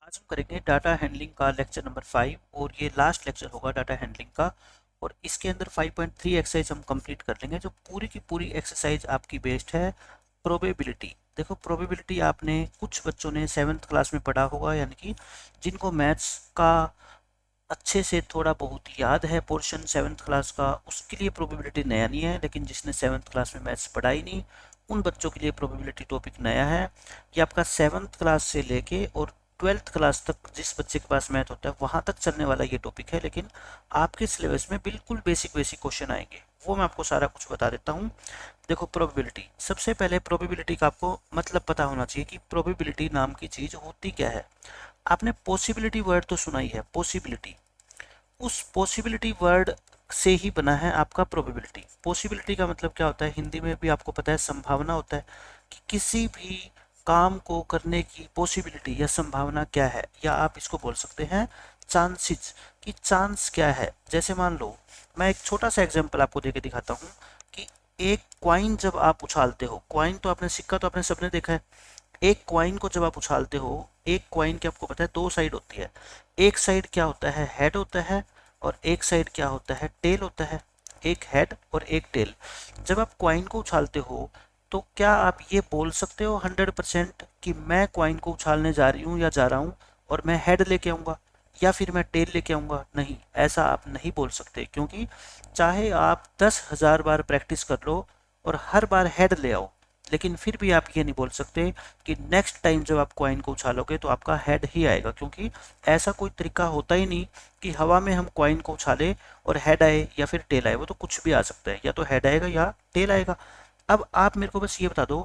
आज हम करेंगे डाटा हैंडलिंग का लेक्चर नंबर 5 और ये लास्ट लेक्चर होगा डाटा हैंडलिंग का। और इसके अंदर 5.3 एक्सरसाइज हम कंप्लीट कर लेंगे। जो पूरी की पूरी एक्सरसाइज आपकी बेस्ड है प्रोबेबिलिटी। देखो, प्रोबेबिलिटी आपने कुछ बच्चों ने 7th क्लास में पढ़ा होगा, यानी कि जिनको मैथ्स का अच्छे से थोड़ा बहुत याद है पोर्शन 7th क्लास का, उसके लिए प्रोबेबिलिटी नया नहीं है। लेकिन जिसने 7th क्लास में मैथ्स पढ़ा ही नहीं, उन बच्चों के लिए प्रोबेबिलिटी टॉपिक नया है। ये आपका 7th क्लास से लेके और 12th क्लास तक जिस बच्चे के पास मैथ होता है वहाँ तक चलने वाला ये टॉपिक है। लेकिन आपके सिलेबस में बिल्कुल बेसिक बेसिक क्वेश्चन आएंगे, वो मैं आपको सारा कुछ बता देता हूँ। देखो, प्रोबेबिलिटी, सबसे पहले प्रोबेबिलिटी का आपको मतलब पता होना चाहिए कि प्रोबेबिलिटी नाम की चीज़ होती क्या है। आपने पॉसिबिलिटी वर्ड तो सुना ही है, पॉसिबिलिटी। उस पॉसिबिलिटी वर्ड से ही बना है आपका प्रोबेबिलिटी। पॉसिबिलिटी का मतलब क्या होता है, हिंदी में भी आपको पता है, संभावना होता है कि किसी भी काम को करने की पॉसिबिलिटी या संभावना क्या है, या आप इसको बोल सकते हैं चांसेस, कि चांस क्या है। जैसे मान लो, मैं एक छोटा सा एग्जांपल आपको देके दिखाता हूँ कि एक क्वाइन जब आप उछालते हो, क्वाइन तो आपने, सिक्का तो आपने सबने देखा है। एक क्वाइन को जब आप उछालते हो, एक क्वाइन की आपको पता है दो साइड होती है। एक साइड क्या होता है, हेड होता है, और एक साइड क्या होता है, टेल होता है। एक हेड और एक टेल। जब आप क्वाइन को उछालते हो तो क्या आप ये बोल सकते हो 100% कि मैं क्वाइन को उछालने जा रही हूँ या जा रहा हूँ और मैं हेड लेके आऊँगा या फिर मैं टेल लेके आऊँगा? नहीं, ऐसा आप नहीं बोल सकते, क्योंकि चाहे आप 10,000 बार प्रैक्टिस कर लो और हर बार हेड ले आओ, लेकिन फिर भी आप ये नहीं बोल सकते कि नेक्स्ट टाइम जब आप कॉइन को उछालोगे तो आपका हेड ही आएगा, क्योंकि ऐसा कोई तरीका होता ही नहीं कि हवा में हम कॉइन को उछाले और हेड आए या फिर टेल आए। वो तो कुछ भी आ सकता है, या तो हेड आएगा या टेल आएगा। अब आप मेरे को बस ये बता दो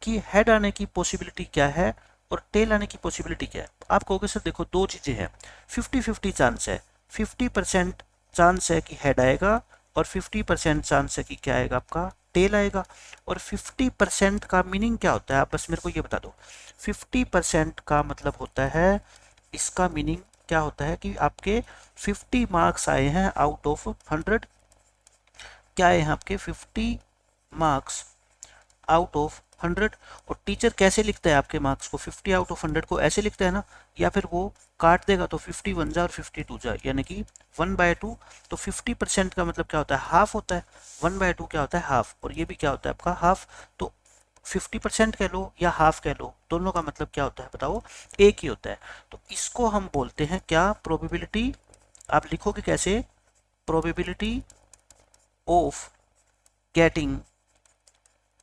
कि हेड आने की पॉसिबिलिटी क्या है और टेल आने की पॉसिबिलिटी क्या है। आप कहोगे सर देखो, दो चीज़ें हैं, 50-50 चांस है। 50% चांस है कि हेड आएगा और 50% चांस है कि क्या आएगा, आपका टेल आएगा। और 50% का मीनिंग क्या होता है, आप बस मेरे को ये बता दो। 50% का मतलब होता है, इसका मीनिंग क्या होता है कि आपके 50 मार्क्स आए हैं आउट ऑफ 100। क्या आए हैं आपके 50 मार्क्स आउट ऑफ 100। और टीचर कैसे लिखता है आपके मार्क्स को, 50 आउट ऑफ 100 को ऐसे लिखता है ना, या फिर वो काट देगा तो 51 जा और 52 जा, यानी कि 1/2। तो 50% का मतलब क्या होता है, हाफ होता है। 1/2 क्या होता है, हाफ। और ये भी क्या होता है आपका, हाफ। तो 50% कह लो या हाफ कह लो, दोनों का मतलब क्या होता है बताओ, एक ही होता है। तो इसको हम बोलते हैं क्या, प्रोबेबिलिटी। आप लिखोगे कैसे, probability of getting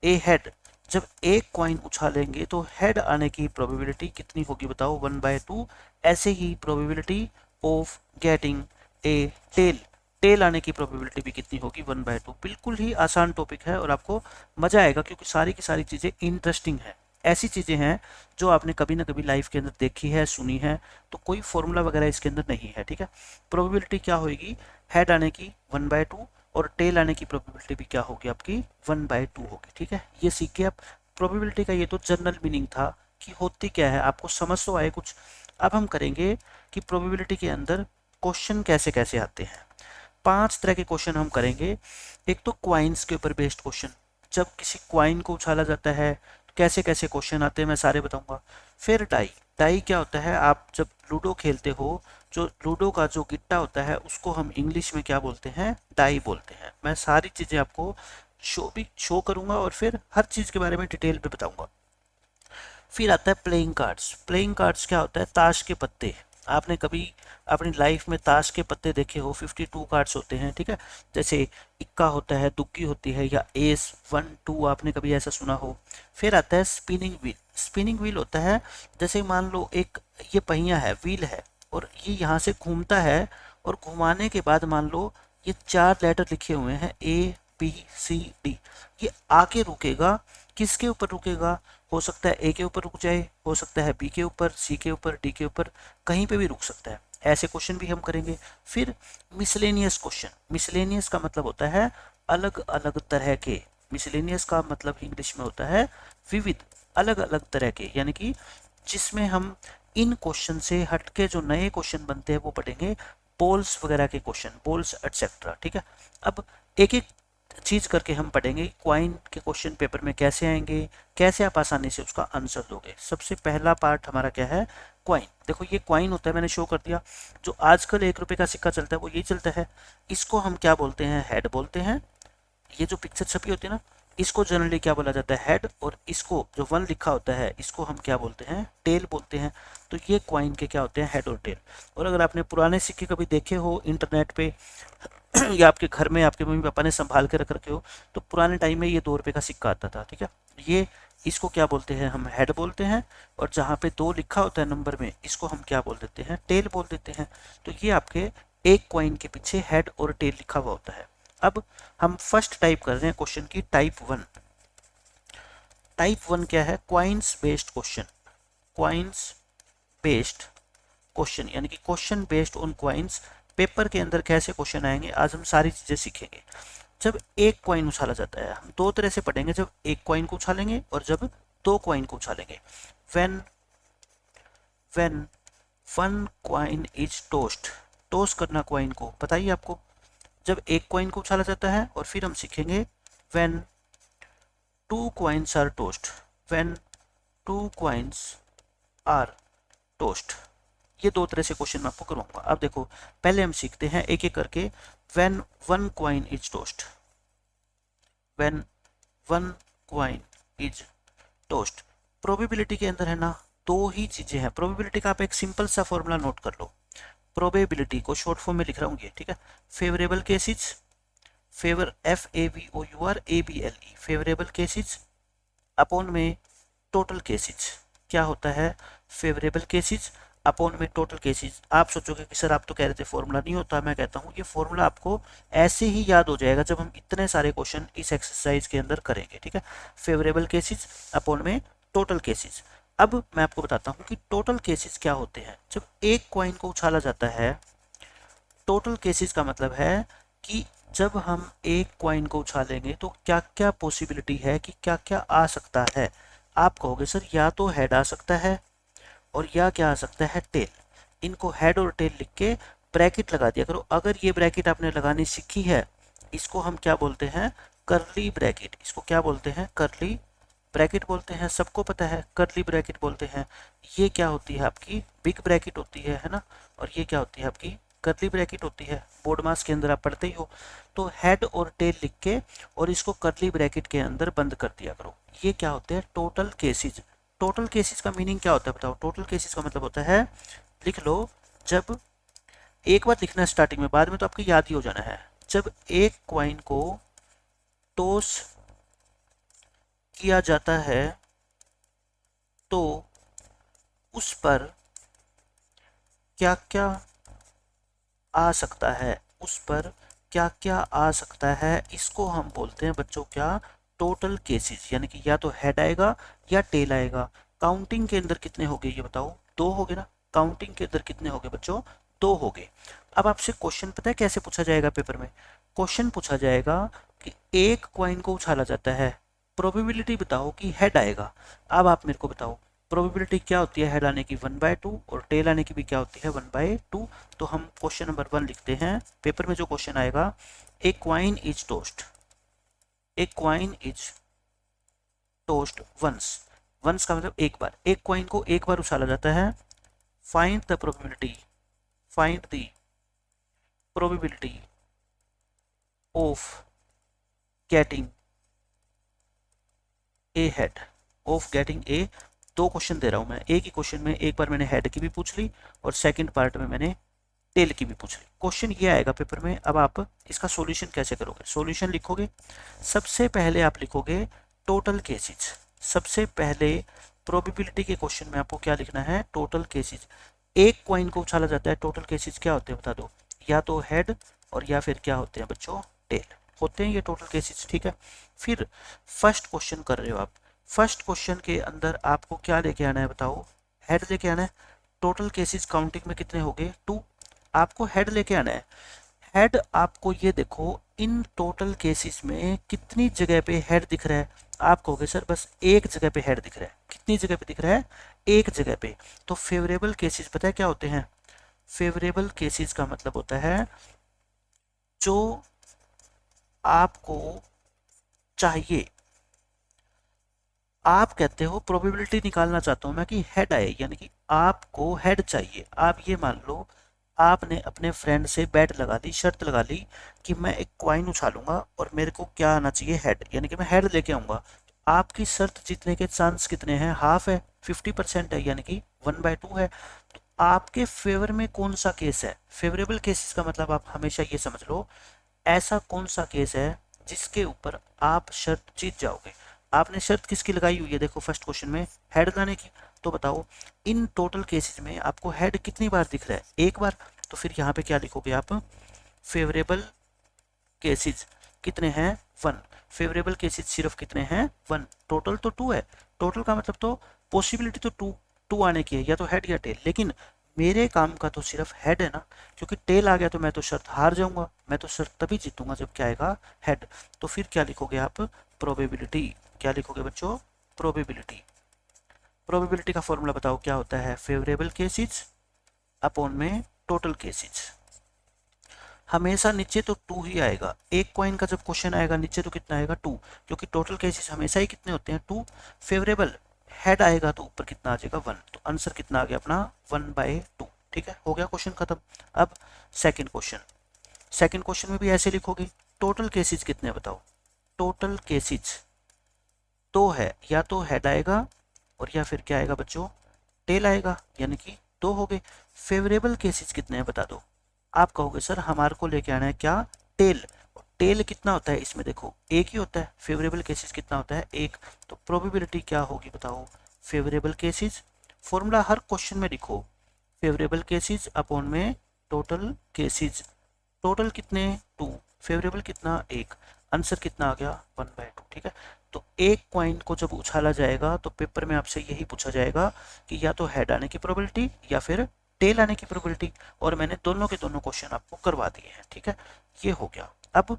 a head. जब एक कॉइन उछालेंगे तो हेड आने की प्रोबेबिलिटी कितनी होगी बताओ, 1/2। ऐसे ही probability of getting a tail, tail आने की प्रोबेबिलिटी भी कितनी होगी, 1/2। बिल्कुल ही आसान टॉपिक है और आपको मजा आएगा, क्योंकि सारी की सारी चीज़ें इंटरेस्टिंग है। ऐसी चीज़ें हैं जो आपने कभी ना कभी लाइफ के अंदर देखी है, सुनी है, तो कोई फॉर्मूला वगैरह इसके अंदर नहीं है, ठीक है। प्रोबेबिलिटी क्या होगी, हेड आने की 1/2, और टेल आने की प्रोबेबिलिटी भी क्या होगी आपकी, 1/2 होगी, ठीक है। ये सीखे आप। प्रोबेबिलिटी का ये तो जनरल मीनिंग था कि होती क्या है, आपको समझ तो आए कुछ। अब हम करेंगे कि प्रोबेबिलिटी के अंदर क्वेश्चन कैसे कैसे आते हैं। 5 तरह के क्वेश्चन हम करेंगे। एक तो क्वाइंस के ऊपर बेस्ड क्वेश्चन, जब किसी क्वाइन को उछाला जाता है तो कैसे कैसे क्वेश्चन आते हैं, मैं सारे बताऊंगा। फिर डाई, डाई क्या होता है, आप जब लूडो खेलते हो, जो लूडो का जो गिट्टा होता है उसको हम इंग्लिश में क्या बोलते हैं, डाई बोलते हैं। मैं सारी चीज़ें आपको शो करूंगा और फिर हर चीज़ के बारे में डिटेल पे बताऊंगा। फिर आता है प्लेइंग कार्ड्स। प्लेइंग कार्ड्स क्या होता है, ताश के पत्ते। आपने कभी अपनी लाइफ में ताश के पत्ते देखे हो, 52 कार्ड्स होते हैं, ठीक है। जैसे इक्का होता है, दुक्की होती है, या एस 1 2, आपने कभी ऐसा सुना हो। फिर आता है स्पिनिंग व्हील। स्पिनिंग व्हील होता है, जैसे मान लो एक ये पहिया है, व्हील है, और ये यहाँ से घूमता है, और घुमाने के बाद मान लो ये 4 लेटर लिखे हुए हैं, ABCD। ये आके रुकेगा, किसके ऊपर रुकेगा, हो सकता है ए के ऊपर रुक जाए, हो सकता है बी के ऊपर, सी के ऊपर, डी के ऊपर, कहीं पे भी रुक सकता है। ऐसे क्वेश्चन भी हम करेंगे। फिर मिसलेनियस क्वेश्चन। मिसलेनियस का मतलब होता है अलग अलग तरह के। मिसलेनियस का मतलब इंग्लिश में होता है विविध, अलग अलग तरह के, यानी कि जिसमें हम इन क्वेश्चन से हटके जो नए क्वेश्चन बनते हैं वो पढ़ेंगे। पोल्स वगैरह के क्वेश्चन, पोल्स एटसेट्रा, ठीक है। अब एक एक चीज करके हम पढ़ेंगे, क्वाइन के क्वेश्चन पेपर में कैसे आएंगे, कैसे आप आसानी से उसका आंसर दोगे। सबसे पहला पार्ट हमारा क्या है, क्वाइन। देखो ये क्वाइन होता है, मैंने शो कर दिया। जो आजकल 1 रुपए का सिक्का चलता है वो यही चलता है। इसको हम क्या बोलते हैं, हेड बोलते हैं। ये जो पिक्चर छपी होती है ना, इसको जनरली क्या बोला जाता है, हेड। और इसको जो 1 लिखा होता है इसको हम क्या बोलते हैं, टेल बोलते हैं। तो ये क्वाइन के क्या होते हैं, हेड और टेल। और अगर आपने पुराने सिक्के कभी देखे हो इंटरनेट पे या आपके घर में आपके मम्मी पापा ने संभाल के रख रखे हो, तो पुराने टाइम में ये 2 रुपए का सिक्का आता था, ठीक है। ये इसको क्या बोलते हैं, हम हेड बोलते हैं। और जहाँ पे 2 लिखा होता है नंबर में, इसको हम क्या बोल देते हैं, टेल बोल देते हैं। तो ये आपके एक क्वाइन के पीछे हेड और टेल लिखा हुआ होता है। अब हम फर्स्ट टाइप कर रहे हैं क्वेश्चन की, टाइप 1। टाइप 1 क्या है, coins based question. Coins based question यानी कि question based on coins. Paper के अंदर कैसे क्वेश्चन आएंगे, आज हम सारी चीजें सीखेंगे। जब एक क्वाइन उछाला जाता है, हम 2 तरह से पढ़ेंगे, जब एक क्वाइन को उछालेंगे और जब 2 क्वाइन को उछालेंगे। When when 1 coin is tossed. Tossed करना क्वाइन को, बताइए आपको। जब एक क्वाइन को उछाला जाता है, और फिर हम सीखेंगे when 2 coins are tossed. When 2 coins are tossed. ये 2 तरह से क्वेश्चन मैं आपको करवाऊंगा। अब देखो, पहले हम सीखते हैं एक एक करके। When 1 coin is toast. When 1 coin is toast. Probability के अंदर है ना, 2 ही चीजें हैं। प्रोबेबिलिटी का आप एक सिंपल सा फॉर्मूला नोट कर लो। प्रोबेबिलिटी को शॉर्ट फॉर्म में लिख रहा हूँ ये, ठीक है। Favourable cases, favour FAVOUR ABLE, favourable cases upon में टोटल केसेस। क्या होता है, फेवरेबल केसेस अपॉन में टोटल केसेस। आप सोचोगे कि सर आप तो कह रहे थे फॉर्मूला नहीं होता। मैं कहता हूँ ये फॉर्मूला आपको ऐसे ही याद हो जाएगा जब हम इतने सारे क्वेश्चन इस एक्सरसाइज के अंदर करेंगे, ठीक है। फेवरेबल केसेस अपॉन में टोटल केसेस। अब मैं आपको बताता हूँ कि टोटल केसेस क्या होते हैं। जब एक क्वाइन को उछाला जाता है, टोटल केसेस का मतलब है कि जब हम एक क्वाइन को उछालेंगे तो क्या क्या पॉसिबिलिटी है, कि क्या क्या आ सकता है। आप कहोगे सर या तो हेड आ सकता है, और या क्या आ सकता है, टेल। इनको हेड और टेल लिख के ब्रैकेट लगा दिया करो। अगर ये ब्रैकेट आपने लगानी सीखी है, इसको हम क्या बोलते हैं, करली ब्रैकेट। इसको क्या बोलते हैं, करली ब्रैकेट बोलते हैं। सबको पता है करली ब्रैकेट बोलते हैं। ये क्या होती है आपकी, बिग ब्रैकेट होती है ना। और ये क्या होती है आपकी, करली ब्रैकेट होती है। बोर्ड मास के अंदर आप पढ़ते ही हो। तो हेड और टेल लिख के और इसको करली ब्रैकेट के अंदर बंद कर दिया करो। ये क्या होते हैं, टोटल केसेज। टोटल केसेस का मीनिंग क्या होता है बताओ। टोटल केसेस का मतलब होता है, लिख लो, जब एक बार लिखना है स्टार्टिंग में, बाद में तो आपको याद ही हो जाना है। जब एक क्वाइन को टॉस किया जाता है तो उस पर क्या क्या आ सकता है, उस पर क्या क्या आ सकता है, इसको हम बोलते हैं बच्चों क्या, टोटल केसेस। यानी कि या तो हेड आएगा या टेल आएगा। काउंटिंग के अंदर कितने हो गए ये बताओ, 2 हो गए ना। काउंटिंग के अंदर कितने हो गए बच्चों, 2 हो गए। अब आपसे क्वेश्चन पता है कैसे पूछा जाएगा पेपर में। क्वेश्चन पूछा जाएगा कि एक क्वाइन को उछाला जाता है, प्रोबेबिलिटी बताओ कि हेड आएगा। अब आप मेरे को बताओ प्रोबेबिलिटी क्या होती है हेड आने की, 1/2, और टेल आने की भी क्या होती है, 1/2। तो हम क्वेश्चन नंबर 1 लिखते हैं। पेपर में जो क्वेश्चन आएगा, a coin is tossed. A coin is tossed once. Once का मतलब एक बार। एक क्वाइन को एक बार उछाला जाता है। Find the probability, find the probability of getting a head, of getting a. 2 question दे रहा हूं मैं। एक ही क्वेश्चन में एक बार मैंने हेड की भी पूछ ली और सेकंड पार्ट में मैंने टेल की भी पूछ ली। क्वेश्चन ये आएगा पेपर में। अब आप इसका सॉल्यूशन कैसे करोगे, सॉल्यूशन लिखोगे। सबसे पहले आप लिखोगे टोटल केसेस। सबसे पहले प्रोबेबिलिटी के क्वेश्चन में आपको क्या लिखना है, टोटल केसेस। एक क्वाइन को उछाला जाता है, टोटल केसेस क्या होते हैं बता दो, या तो हेड और या फिर क्या होते हैं बच्चों, टेल होते हैं ये टोटल केसेस, ठीक है। फिर फर्स्ट क्वेश्चन कर रहे हो आप। फर्स्ट क्वेश्चन के अंदर आपको क्या लेके आना है बताओ, हेड लेके आना है। टोटल केसेस काउंटिंग में कितने हो गए, 2। आपको हेड लेके आना है। हेड आपको ये देखो, इन टोटल केसेस में कितनी जगह पे हेड दिख रहा है। आप कहोगे सर बस एक जगह पे हेड दिख रहा है। कितनी जगह पे दिख रहा है, एक जगह पे। तो फेवरेबल केसेस पता है क्या होते हैं, फेवरेबल केसेस का मतलब होता है जो आपको चाहिए, आप कहते हो प्रोबेबिलिटी निकालना चाहता हूं मैं कि हेड आए, यानी कि आपको हेड चाहिए। आप ये मान लो आपने अपने फ्रेंड से बेट लगा दी, शर्त लगा ली कि मैं एक क्वाइन उछालूंगा और मेरे को क्या आना चाहिए, हेड, यानी कि मैं हेड लेके आऊंगा। तो आपकी शर्त जीतने के चांस कितने हैं, हाफ है, 50% है, यानी कि 1/2 है। तो आपके फेवर में कौन सा केस है, फेवरेबल केसेस का मतलब आप हमेशा ये समझ लो ऐसा कौन सा केस है जिसके ऊपर आप शर्त जीत जाओगे। आपने शर्त किसकी लगाई हुई है, देखो फर्स्ट क्वेश्चन में हेड लगाने की। तो बताओ इन टोटल केसेस में आपको हेड कितनी बार दिख रहा है, एक बार। तो फिर यहाँ पे क्या लिखोगे आप, फेवरेबल केसेस कितने हैं, 1। फेवरेबल केसेस सिर्फ कितने हैं, 1। टोटल तो 2 है, टोटल का मतलब तो पॉसिबिलिटी तो 2 2 आने की है, या तो हेड या टेल। लेकिन मेरे काम का तो सिर्फ हेड है ना, क्योंकि टेल आ गया तो मैं तो शर्त हार जाऊंगा। मैं तो शर्त तभी जीतूंगा जब क्या आएगा, हेड। तो फिर क्या लिखोगे आप, प्रोबेबिलिटी। क्या लिखोगे बच्चों, प्रोबेबिलिटी। प्रोबेबिलिटी का फॉर्मूला बताओ क्या होता है, फेवरेबल केसेस अपॉन में टोटल केसेस। हमेशा नीचे तो 2 ही आएगा, एक कॉइन का जब क्वेश्चन आएगा नीचे तो कितना आएगा, 2, क्योंकि टोटल केसेस हमेशा ही कितने होते हैं, 2। फेवरेबल हेड आएगा तो ऊपर कितना आ जाएगा, 1। तो आंसर कितना आ गया अपना, 1/2। ठीक है, हो गया क्वेश्चन खत्म। अब सेकंड क्वेश्चन, सेकंड क्वेश्चन में भी ऐसे लिखोगे, टोटल केसेस कितने बताओ। टोटल केसेस तो है, या तो हेड आएगा और या फिर क्या आएगा बच्चों, टेल आएगा, यानी कि 2 हो गए। फेवरेबल केसेस कितने हैं बता दो। आप कहोगे सर हमारे को लेके आना है क्या, टेल। टेल कितना होता है इसमें, देखो एक ही होता है। फेवरेबल केसेस कितना होता है, एक। तो प्रोबेबिलिटी क्या होगी बताओ, फेवरेबल केसेस। फॉर्मूला हर क्वेश्चन में लिखो, फेवरेबल केसेस अपॉन में टोटल केसेस। टोटल कितने, 2। फेवरेबल कितना, 1। आंसर कितना आ गया, 1/2। ठीक है, तो एक कॉइन को जब उछाला जाएगा तो पेपर में आपसे यही पूछा जाएगा कि या तो हेड आने की प्रोबेबिलिटी या फिर टेल आने की प्रोबेबिलिटी। और मैंने दोनों के दोनों क्वेश्चन आपको करवा दिए हैं। ठीक है, ये हो गया। अब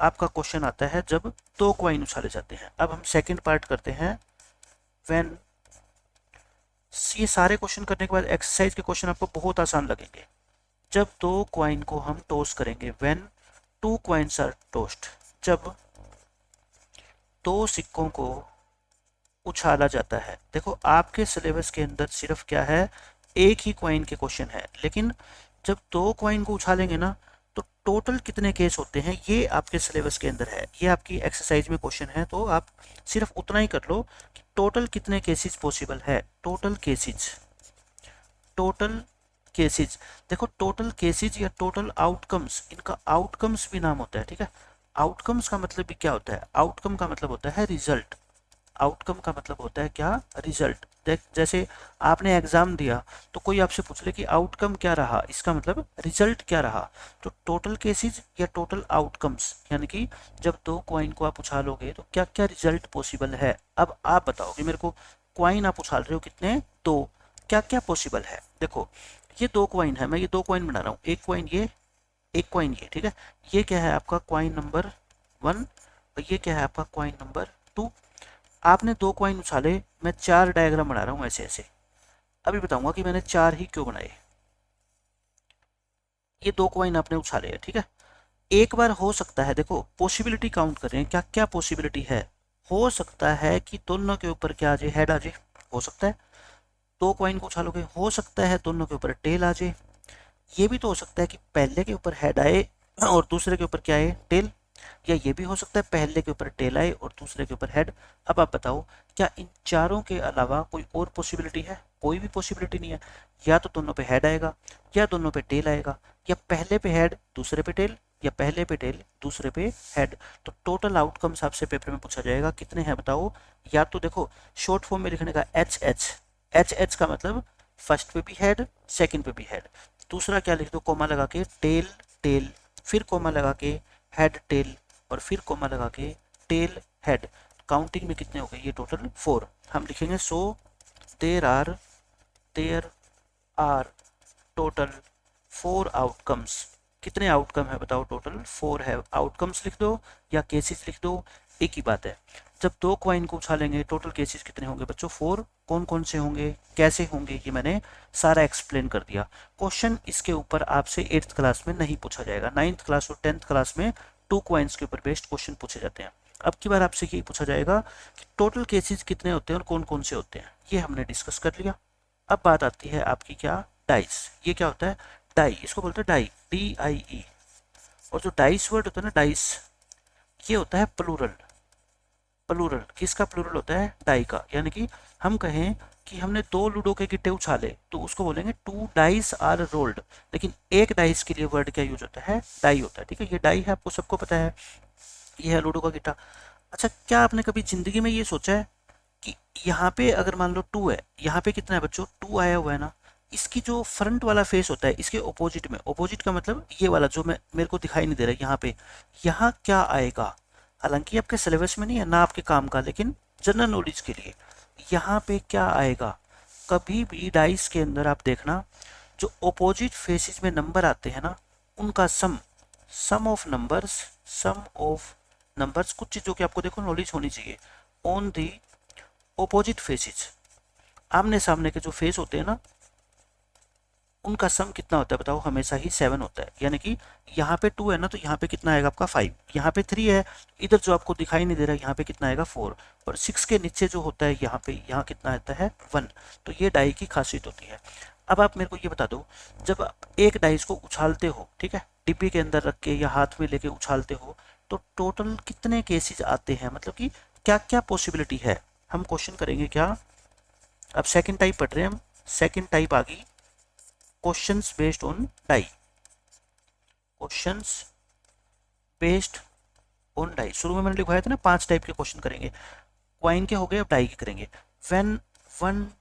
आपका क्वेश्चन आता है जब 2 कॉइन उछाले जाते हैं। अब हम सेकंड पार्ट करते हैं, व्हेन। ये सारे क्वेश्चन करने के बाद एक्सरसाइज के क्वेश्चन आपको बहुत आसान लगेंगे। जब 2 कॉइन को हम टॉस करेंगे, व्हेन 2 कॉइन्स आर टोस्ड, जब 2 सिक्कों को उछाला जाता है। देखो आपके सिलेबस के अंदर सिर्फ क्या है, एक ही कॉइन के क्वेश्चन है, लेकिन जब 2 कॉइन को उछालेंगे ना तो टोटल कितने केस होते हैं ये आपके सिलेबस के अंदर है। ये आपकी एक्सरसाइज में क्वेश्चन है, तो आप सिर्फ उतना ही कर लो कि टोटल कितने केसेस पॉसिबल है। Total cases, total cases. देखो टोटल केसेस या टोटल आउटकम्स, इनका आउटकम्स भी नाम होता है। ठीक है, आउटकम्स का मतलब भी क्या होता है, आउटकम का मतलब होता है रिजल्ट। आउटकम का मतलब होता है क्या, रिजल्ट। देख जैसे आपने एग्जाम दिया तो कोई आपसे पूछ ले कि आउटकम क्या रहा, इसका मतलब रिजल्ट क्या रहा। तो टोटल केसेस या टोटल आउटकम्स, यानी कि जब 2 कॉइन को आप उछालोगे तो क्या क्या रिजल्ट पॉसिबल है। अब आप बताओगे मेरे को, कॉइन आप उछाल रहे हो कितने, 2, क्या क्या पॉसिबल है। देखो ये 2 कॉइन है, मैं ये 2 कॉइन बना रहा हूँ, एक कॉइन ये, एक कॉइन ये। ठीक है, ये क्या है आपका कॉइन नंबर 1 और ये क्या है आपका कॉइन नंबर 2। आपने 2 कॉइन उछाले, मैं 4 डायग्राम बना रहा हूँ ऐसे ऐसे। अभी बताऊंगा कि मैंने 4 ही क्यों बनाए। ये 2 कॉइन आपने उछाले है, ठीक है। एक बार हो सकता है, देखो पॉसिबिलिटी काउंट कर रहे हैं, क्या क्या पॉसिबिलिटी है। हो सकता है कि दोनों के ऊपर क्या आ जाए, हेड आ जाए, हो सकता है। 2 कॉइन को उछालोगे, हो सकता है दोनों के ऊपर टेल आ जाए। ये भी तो हो सकता है कि पहले के ऊपर हेड आए और दूसरे के ऊपर क्या आए, टेल। या ये भी हो सकता है पहले के ऊपर टेल आए और दूसरे के ऊपर हेड। अब आप बताओ क्या इन चारों के अलावा कोई और पॉसिबिलिटी है, कोई भी पॉसिबिलिटी नहीं है। या तो दोनों पे हेड आएगा या दोनों पे टेल आएगा, या पहले पे हेड दूसरे पे टेल, या पहले पे टेल दूसरे पे हेड। तो टोटल आउटकम्स आपसे पेपर में पूछा जाएगा कितने हैं बताओ। या तो देखो शॉर्ट फॉर्म में लिखने का एच एच, एच एच का मतलब फर्स्ट पे भी हेड सेकंड पे भी हेड। दूसरा क्या लिख दो, कोमा लगा के टेल टेल, फिर कोमा लगा के हेड टेल, और फिर कोमा लगा के टेल हेड। काउंटिंग में कितने हो गए, ये टोटल 4 हम लिखेंगे। So there are total 4 outcomes. कितने आउटकम है बताओ, टोटल 4 है। आउटकम्स लिख दो या केसेस लिख दो, एक ही बात है। जब 2 कॉइन को उछालेंगे टोटल केसेस कितने होंगे बच्चों, 4। कौन कौन से होंगे, कैसे होंगे, ये मैंने सारा एक्सप्लेन कर दिया। क्वेश्चन इसके ऊपर आपसे 8th क्लास में नहीं पूछा जाएगा, 9th क्लास और 10th क्लास में 2 कॉइन्स के ऊपर बेस्ड क्वेश्चन पूछे जाते हैं। अब की बार आपसे यही पूछा जाएगा कि टोटल केसेस कितने होते हैं और कौन कौन से होते हैं, ये हमने डिस्कस कर लिया। अब बात आती है आपकी क्या, डाइस। ये क्या होता है, डाई, इसको बोलते हैं डाई, DIE। और जो डाइस वर्ड होता है ना, डाइस, ये होता है प्लूरल। प्लूरल किसका प्लूरल होता है, डाई का। यानी कि हम कहें कि हमने 2 लूडो के गिट्टे उछाले तो उसको बोलेंगे 2 डाइस आर रोल्ड। लेकिन एक डाइस के लिए वर्ड क्या यूज होता है, डाई होता है। ठीक है, ये डाई है, आपको सबको पता है, ये है लूडो का गिट्टा। अच्छा, क्या आपने कभी जिंदगी में ये सोचा है कि यहाँ पे अगर मान लो 2 है, यहाँ पे कितना है बच्चों, 2 आया हुआ है ना, इसकी जो फ्रंट वाला फेस होता है इसके ऑपोजिट में, ऑपोजिट का मतलब ये वाला जो मैं मेरे को दिखाई नहीं दे रहा है यहाँ पे, यहाँ क्या आएगा। हालांकि आपके सिलेबस में नहीं है ना आपके काम का, लेकिन जनरल नॉलेज के लिए यहाँ पे क्या आएगा। कभी भी डाइस के अंदर आप देखना, जो ऑपोजिट फेसेस में नंबर आते हैं ना, उनका sum of numbers, sum of numbers, कुछ चीज़ों की आपको देखो नॉलेज होनी चाहिए। ऑन दी ऑपोजिट फेसेस, आमने सामने के जो फेस होते हैं ना, उनका सम कितना होता है बताओ, हमेशा ही 7 होता है। यानी कि यहाँ पे 2 है ना, तो यहाँ पे कितना आएगा आपका 5, यहाँ पे 3 है, इधर जो आपको दिखाई नहीं दे रहा है यहाँ पे कितना आएगा 4, और 6 के नीचे जो होता है यहाँ पे, यहाँ कितना आता है 1। तो ये डाई की खासियत होती है। अब आप मेरे को ये बता दो, जब आप एक डाइस को उछालते हो, ठीक है, डिब्बी के अंदर रख के या हाथ में लेके उछालते हो, तो टोटल कितने केसेस आते हैं, मतलब कि क्या क्या पॉसिबिलिटी है। हम क्वेश्चन करेंगे क्या, अब सेकंड टाइप पढ़ रहे हैं हम, सेकंड टाइप आ गई, questions based on die, questions based on die. शुरू में मैंने लिखवाया था ना 5 टाइप के क्वेश्चन करेंगे, क्वाइन के हो गए, अब डाई के करेंगे। व्हेन वन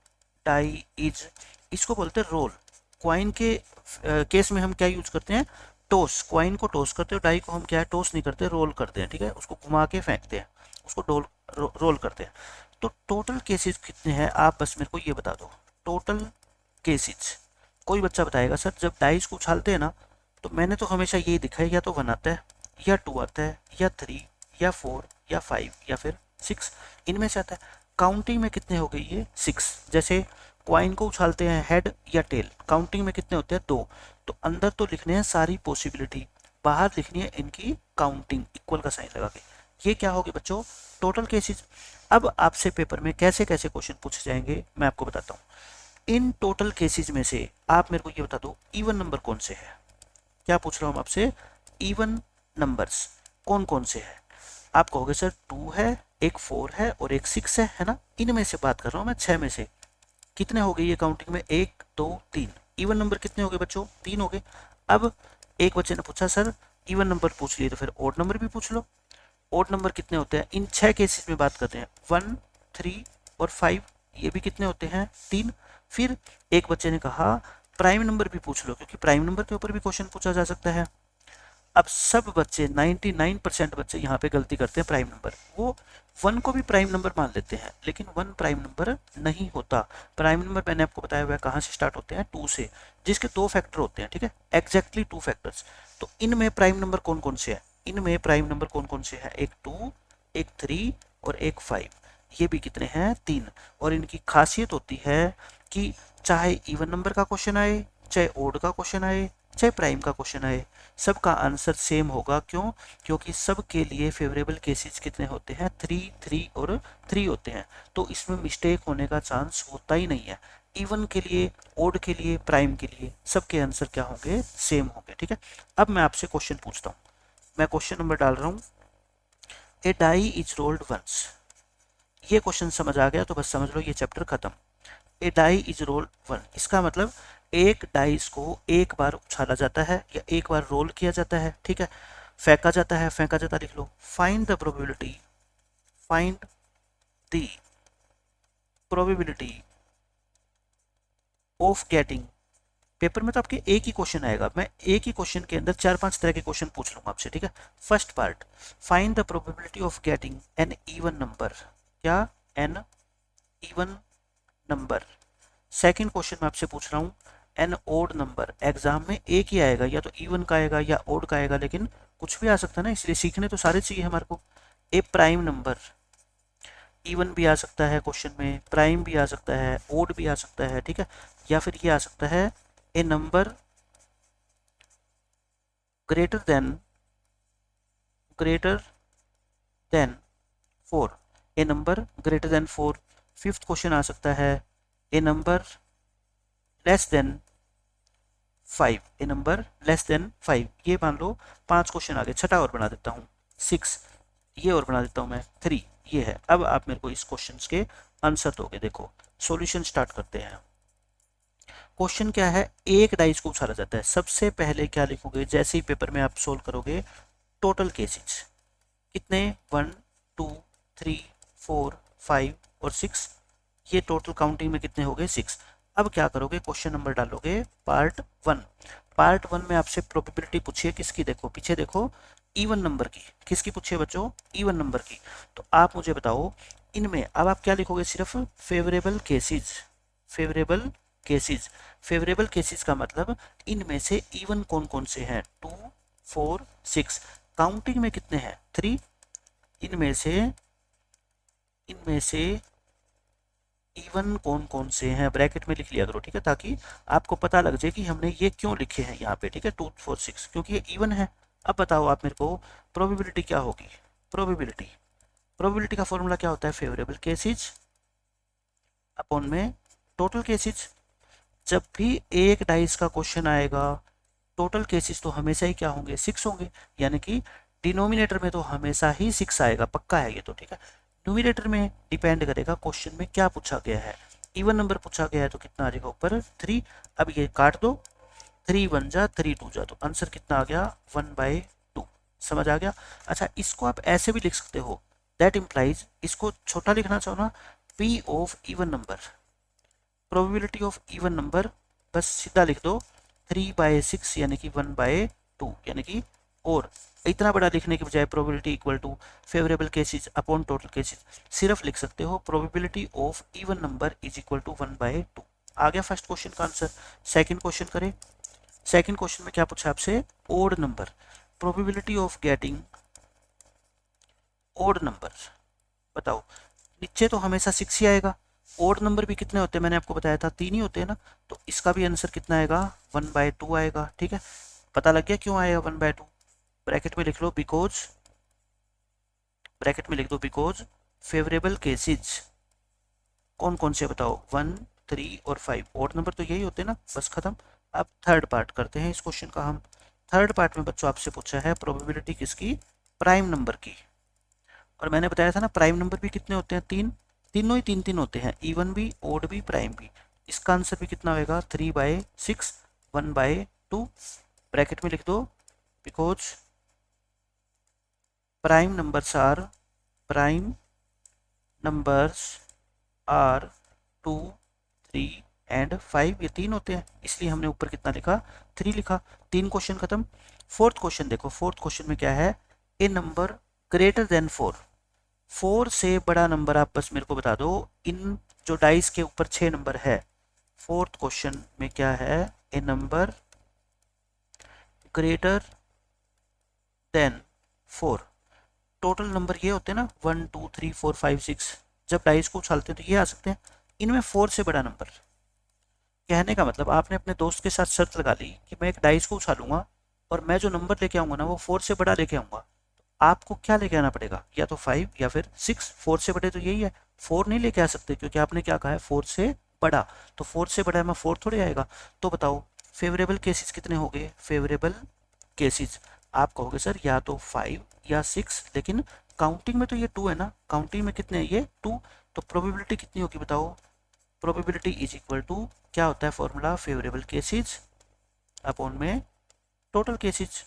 डाई इज, इसको बोलते हैं रोल। क्वाइन के केस में हम क्या यूज करते हैं, टॉस, क्वाइन को टॉस करते हैं, डाई को हम क्या है टॉस नहीं करते, रोल करते हैं। ठीक है, उसको घुमा के फेंकते हैं, उसको रोल करते हैं। तो टोटल केसेस कितने हैं आप बस मेरे को ये बता दो, टोटल केसेस। कोई बच्चा बताएगा सर जब डाइस को उछालते हैं ना, तो मैंने तो हमेशा यही दिखा है, या तो 1 आता है, या 2 आता है, या 3, या 4, या 5, या फिर 6, इनमें से आता है। काउंटिंग में कितने हो गए ये 6। जैसे क्वाइन को उछालते हैं हेड या टेल, काउंटिंग में कितने होते हैं 2। तो अंदर तो लिखने हैं सारी पॉसिबिलिटी, बाहर लिखनी है इनकी काउंटिंग, इक्वल का साइन लगा के। ये क्या होगी बच्चों, टोटल केसेस। अब आपसे पेपर में कैसे कैसे क्वेश्चन पूछे जाएंगे मैं आपको बताता हूँ। इन टोटल केसेस में से आप मेरे को ये बता दो इवन नंबर कौन से है। क्या पूछ रहा हूँ आपसे, इवन नंबर्स कौन कौन से है। आप कहोगे सर 2 है, एक 4 है और एक 6 है ना। इनमें से बात कर रहा हूँ मैं, 6 में से कितने हो गए ये काउंटिंग में, 1 2 3। इवन नंबर कितने हो गए बच्चों, 3 हो गए। अब एक बच्चे ने पूछा सर इवन नंबर पूछ लिए तो फिर ऑड नंबर भी पूछ लो। ऑड नंबर कितने होते हैं, इन 6 केसेस में बात करते हैं, 1 3 और 5, ये भी कितने होते हैं 3। फिर एक बच्चे ने कहा प्राइम नंबर भी पूछ लो, क्योंकि प्राइम नंबर के ऊपर भी क्वेश्चन पूछा जा सकता है। अब सब बच्चे 99% बच्चे यहाँ पे गलती करते हैं, प्राइम नंबर, वो 1 को भी प्राइम नंबर मान लेते हैं, लेकिन 1 प्राइम नंबर नहीं होता। प्राइम नंबर मैंने आपको बताया हुआ है कहाँ से स्टार्ट होते हैं, 2 से, जिसके 2 फैक्टर होते हैं। ठीक है, एग्जैक्टली 2 फैक्टर्स। तो इनमें प्राइम नंबर कौन कौन से है, इनमें प्राइम नंबर कौन कौन से है, एक 2, एक 3 और एक 5। ये भी कितने हैं 3। और इनकी खासियत होती है कि चाहे इवन नंबर का क्वेश्चन आए, चाहे ओड का क्वेश्चन आए, चाहे प्राइम का क्वेश्चन आए, सबका आंसर सेम होगा। क्यों, क्योंकि सब के लिए फेवरेबल केसेस कितने होते हैं, 3 3 और 3 होते हैं। तो इसमें मिस्टेक होने का चांस होता ही नहीं है। इवन के लिए, ओड के लिए, प्राइम के लिए, सबके आंसर क्या होंगे, सेम होंगे। ठीक है, अब मैं आपसे क्वेश्चन पूछता हूँ, मैं क्वेश्चन नंबर डाल रहा हूँ, ए डाई इज रोल्ड वंस। ये क्वेश्चन समझ आ गया तो बस समझ लो ये चैप्टर खत्म। ए डाई इज रोल 1, इसका मतलब एक डाइस को एक बार उछाला जाता है या एक बार रोल किया जाता है। ठीक है, फेंका जाता है, फेंका जाता, लिख लो। Find the probability, find the probability of getting. Paper में तो आपके एक ही क्वेश्चन आएगा, मैं एक ही क्वेश्चन के अंदर 4-5 तरह के क्वेश्चन पूछ लूंगा आपसे। ठीक है, first part, find the probability of getting an even number, क्या, an even number. Second question मैं आपसे पूछ रहा हूँ, एन ओड नंबर। एग्जाम में एक ही आएगा, या तो इवन का आएगा या ओड का आएगा, लेकिन कुछ भी आ सकता है ना, इसलिए सीखने तो सारे चाहिए हमारे को। ए प्राइम नंबर, इवन भी आ सकता है क्वेश्चन में, प्राइम भी आ सकता है, ओड भी आ सकता है। ठीक है, या फिर ये आ सकता है a number greater than 4, a number greater than 4। Fifth question आ सकता है a number less than 5, a number less than 5। ये मान लो 5 क्वेश्चन आगे, छठा और बना देता हूँ 6, ये और बना देता हूँ मैं 3। ये है। अब आप मेरे को इस क्वेश्चन के आंसर दोगे। देखो सॉल्यूशन स्टार्ट करते हैं। क्वेश्चन क्या है, एक डाइस को उछाला जाता है। सबसे पहले क्या लिखोगे, जैसे ही पेपर में आप सोल्व करोगे, टोटल केसेस कितने, 1 2 3 4 5 और 6, ये टोटल काउंटिंग में कितने हो गए, 6। अब क्या करोगे, क्वेश्चन नंबर डालोगे पार्ट 1। पार्ट 1 में आपसे प्रोबेबिलिटी पूछिए किसकी, देखो पीछे देखो, इवन नंबर की। किसकी पूछिए बच्चों, इवन नंबर की। तो आप मुझे बताओ इनमें, अब आप क्या लिखोगे, सिर्फ favourable cases. Favourable cases, favourable cases का मतलब इनमें से इवन कौन कौन से हैं, 2 4 6। काउंटिंग में कितने हैं, 3। इनमें से इवन कौन कौन से हैं, ब्रैकेट में लिख लिया करो, ठीक है, ताकि आपको पता लग जाए कि हमने ये क्यों लिखे हैं यहाँ पे, ठीक है, 2 4 6, क्योंकि ये इवन है। अब बताओ आप मेरे को, प्रोबेबिलिटी क्या होगी। प्रोबेबिलिटी का फॉर्मूला क्या होता है, फेवरेबल केसेस अपॉन में टोटल केसेस। जब भी एक डाइस का क्वेश्चन आएगा, टोटल केसेस तो हमेशा ही क्या होंगे, 6 होंगे, यानी कि डिनोमिनेटर में तो हमेशा ही 6 आएगा, पक्का है ये तो, ठीक है। न्यूमिनेटर में डिपेंड करेगा क्वेश्चन में क्या पूछा गया है। इवन नंबर पूछा गया है तो कितना आ जाएगा ऊपर, 3। अब ये काट दो, 3 1 जा 3 2 जा, तो आंसर कितना आ गया, 1/2। समझ आ गया। अच्छा, इसको आप ऐसे भी लिख सकते हो, दैट इम्प्लाइज, इसको छोटा लिखना चाहो ना, P of even number, probability of even number, बस सीधा लिख दो 3/6 यानी कि 1/2, यानी कि, और इतना बड़ा लिखने के बजाय probability equal to favourable cases upon total cases, सिर्फ लिख सकते हो probability of even number is equal to 1/2। आ गया फर्स्ट क्वेश्चन का आंसर। सेकंड क्वेश्चन करें। सेकंड क्वेश्चन में क्या पूछा आपसे, odd number, probability of getting odd number. बताओ, नीचे तो हमेशा 6 ही आएगा, ओड नंबर भी कितने होते हैं, मैंने आपको बताया था 3 ही होते हैं ना, तो इसका भी आंसर कितना आएगा, 1/2 आएगा, ठीक है। पता लग गया क्यों आएगा 1/2। ब्रैकेट में लिख लो बिकॉज, ब्रैकेट में लिख दो बिकॉज फेवरेबल केसेज कौन कौन से बताओ, 1 3 और 5, ओड नंबर तो यही होते हैं ना, बस खत्म। अब थर्ड पार्ट करते हैं इस क्वेश्चन का हम। थर्ड पार्ट में बच्चों आपसे पूछा है प्रोबेबिलिटी किसकी, प्राइम नंबर की। और मैंने बताया था ना प्राइम नंबर भी कितने होते हैं, 3, तीनों ही 3 3 होते हैं, इवन भी, ओड भी, प्राइम भी। इसका आंसर भी कितना होगा, 3/6 1/2। ब्रैकेट में लिख दो because prime numbers are, prime numbers are 2 3 and 5, ये 3 होते हैं, इसलिए हमने ऊपर कितना लिखा, 3 लिखा। 3 क्वेश्चन खत्म। फोर्थ क्वेश्चन देखो, फोर्थ क्वेश्चन में क्या है, ए नंबर ग्रेटर देन 4, 4 से बड़ा नंबर आप बस मेरे को बता दो। इन जो डाइस के ऊपर 6 नंबर है, फोर्थ क्वेश्चन में क्या है, a number greater than 4। Total number ये होते हैं ना, 1 2 3 4 5 6, जब डाइस को उछालते हैं तो ये आ सकते हैं। इनमें 4 से बड़ा नंबर, कहने का मतलब आपने अपने दोस्त के साथ शर्त लगा ली कि मैं एक डाइस को उछालूंगा और मैं जो नंबर लेके आऊंगा ना वो 4 से बड़ा लेके आऊंगा। आपको क्या लेके आना पड़ेगा, या तो 5 या फिर 6। 4 से बड़े तो यही है, 4 नहीं लेके आ सकते क्योंकि आपने क्या कहा है, 4 से बड़ा। तो 4 से बड़ा में 4 थोड़े आएगा। तो बताओ फेवरेबल केसेस कितने हो गए, फेवरेबल केसेस आप कहोगे सर या तो 5 या 6, लेकिन काउंटिंग में तो ये 2 है ना, काउंटिंग में कितने हैं ये 2। तो प्रोबेबिलिटी कितनी होगी बताओ, प्रोबेबिलिटी इज इक्वल टू, क्या होता है फॉर्मूला, फेवरेबल केसेस अपॉन में टोटल केसेस।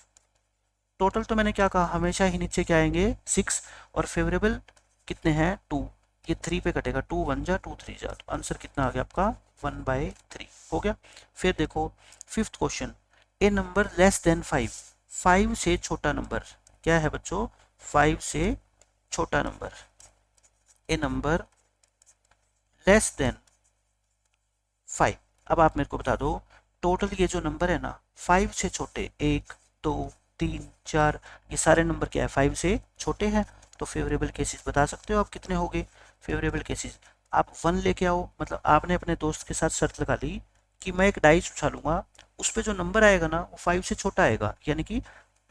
टोटल तो मैंने क्या कहा, हमेशा ही नीचे क्या आएंगे 6, और फेवरेबल कितने हैं 2, ये 3 पे कटेगा, 2 1 जा 2 3 जा, तो आंसर कितना आ गया आपका 1/3 हो गया। फिर देखो फिफ्थ क्वेश्चन, ए नंबर लेस देन 5, 5 से छोटा नंबर क्या है बच्चों, 5 से छोटा नंबर, ए नंबर लेस देन 5। अब आप मेरे को बता दो टोटल ये जो नंबर है ना 5 से छोटे, 1 2 3 4, ये सारे नंबर क्या है 5 से छोटे हैं। तो फेवरेबल केसेस बता सकते हो आप कितने हो गए फेवरेबल केसेस। आप 1 लेके आओ, मतलब आपने अपने दोस्त के साथ शर्त लगा ली कि मैं एक डाइस उछालूंगा, उस पर जो नंबर आएगा ना वो 5 से छोटा आएगा, यानी कि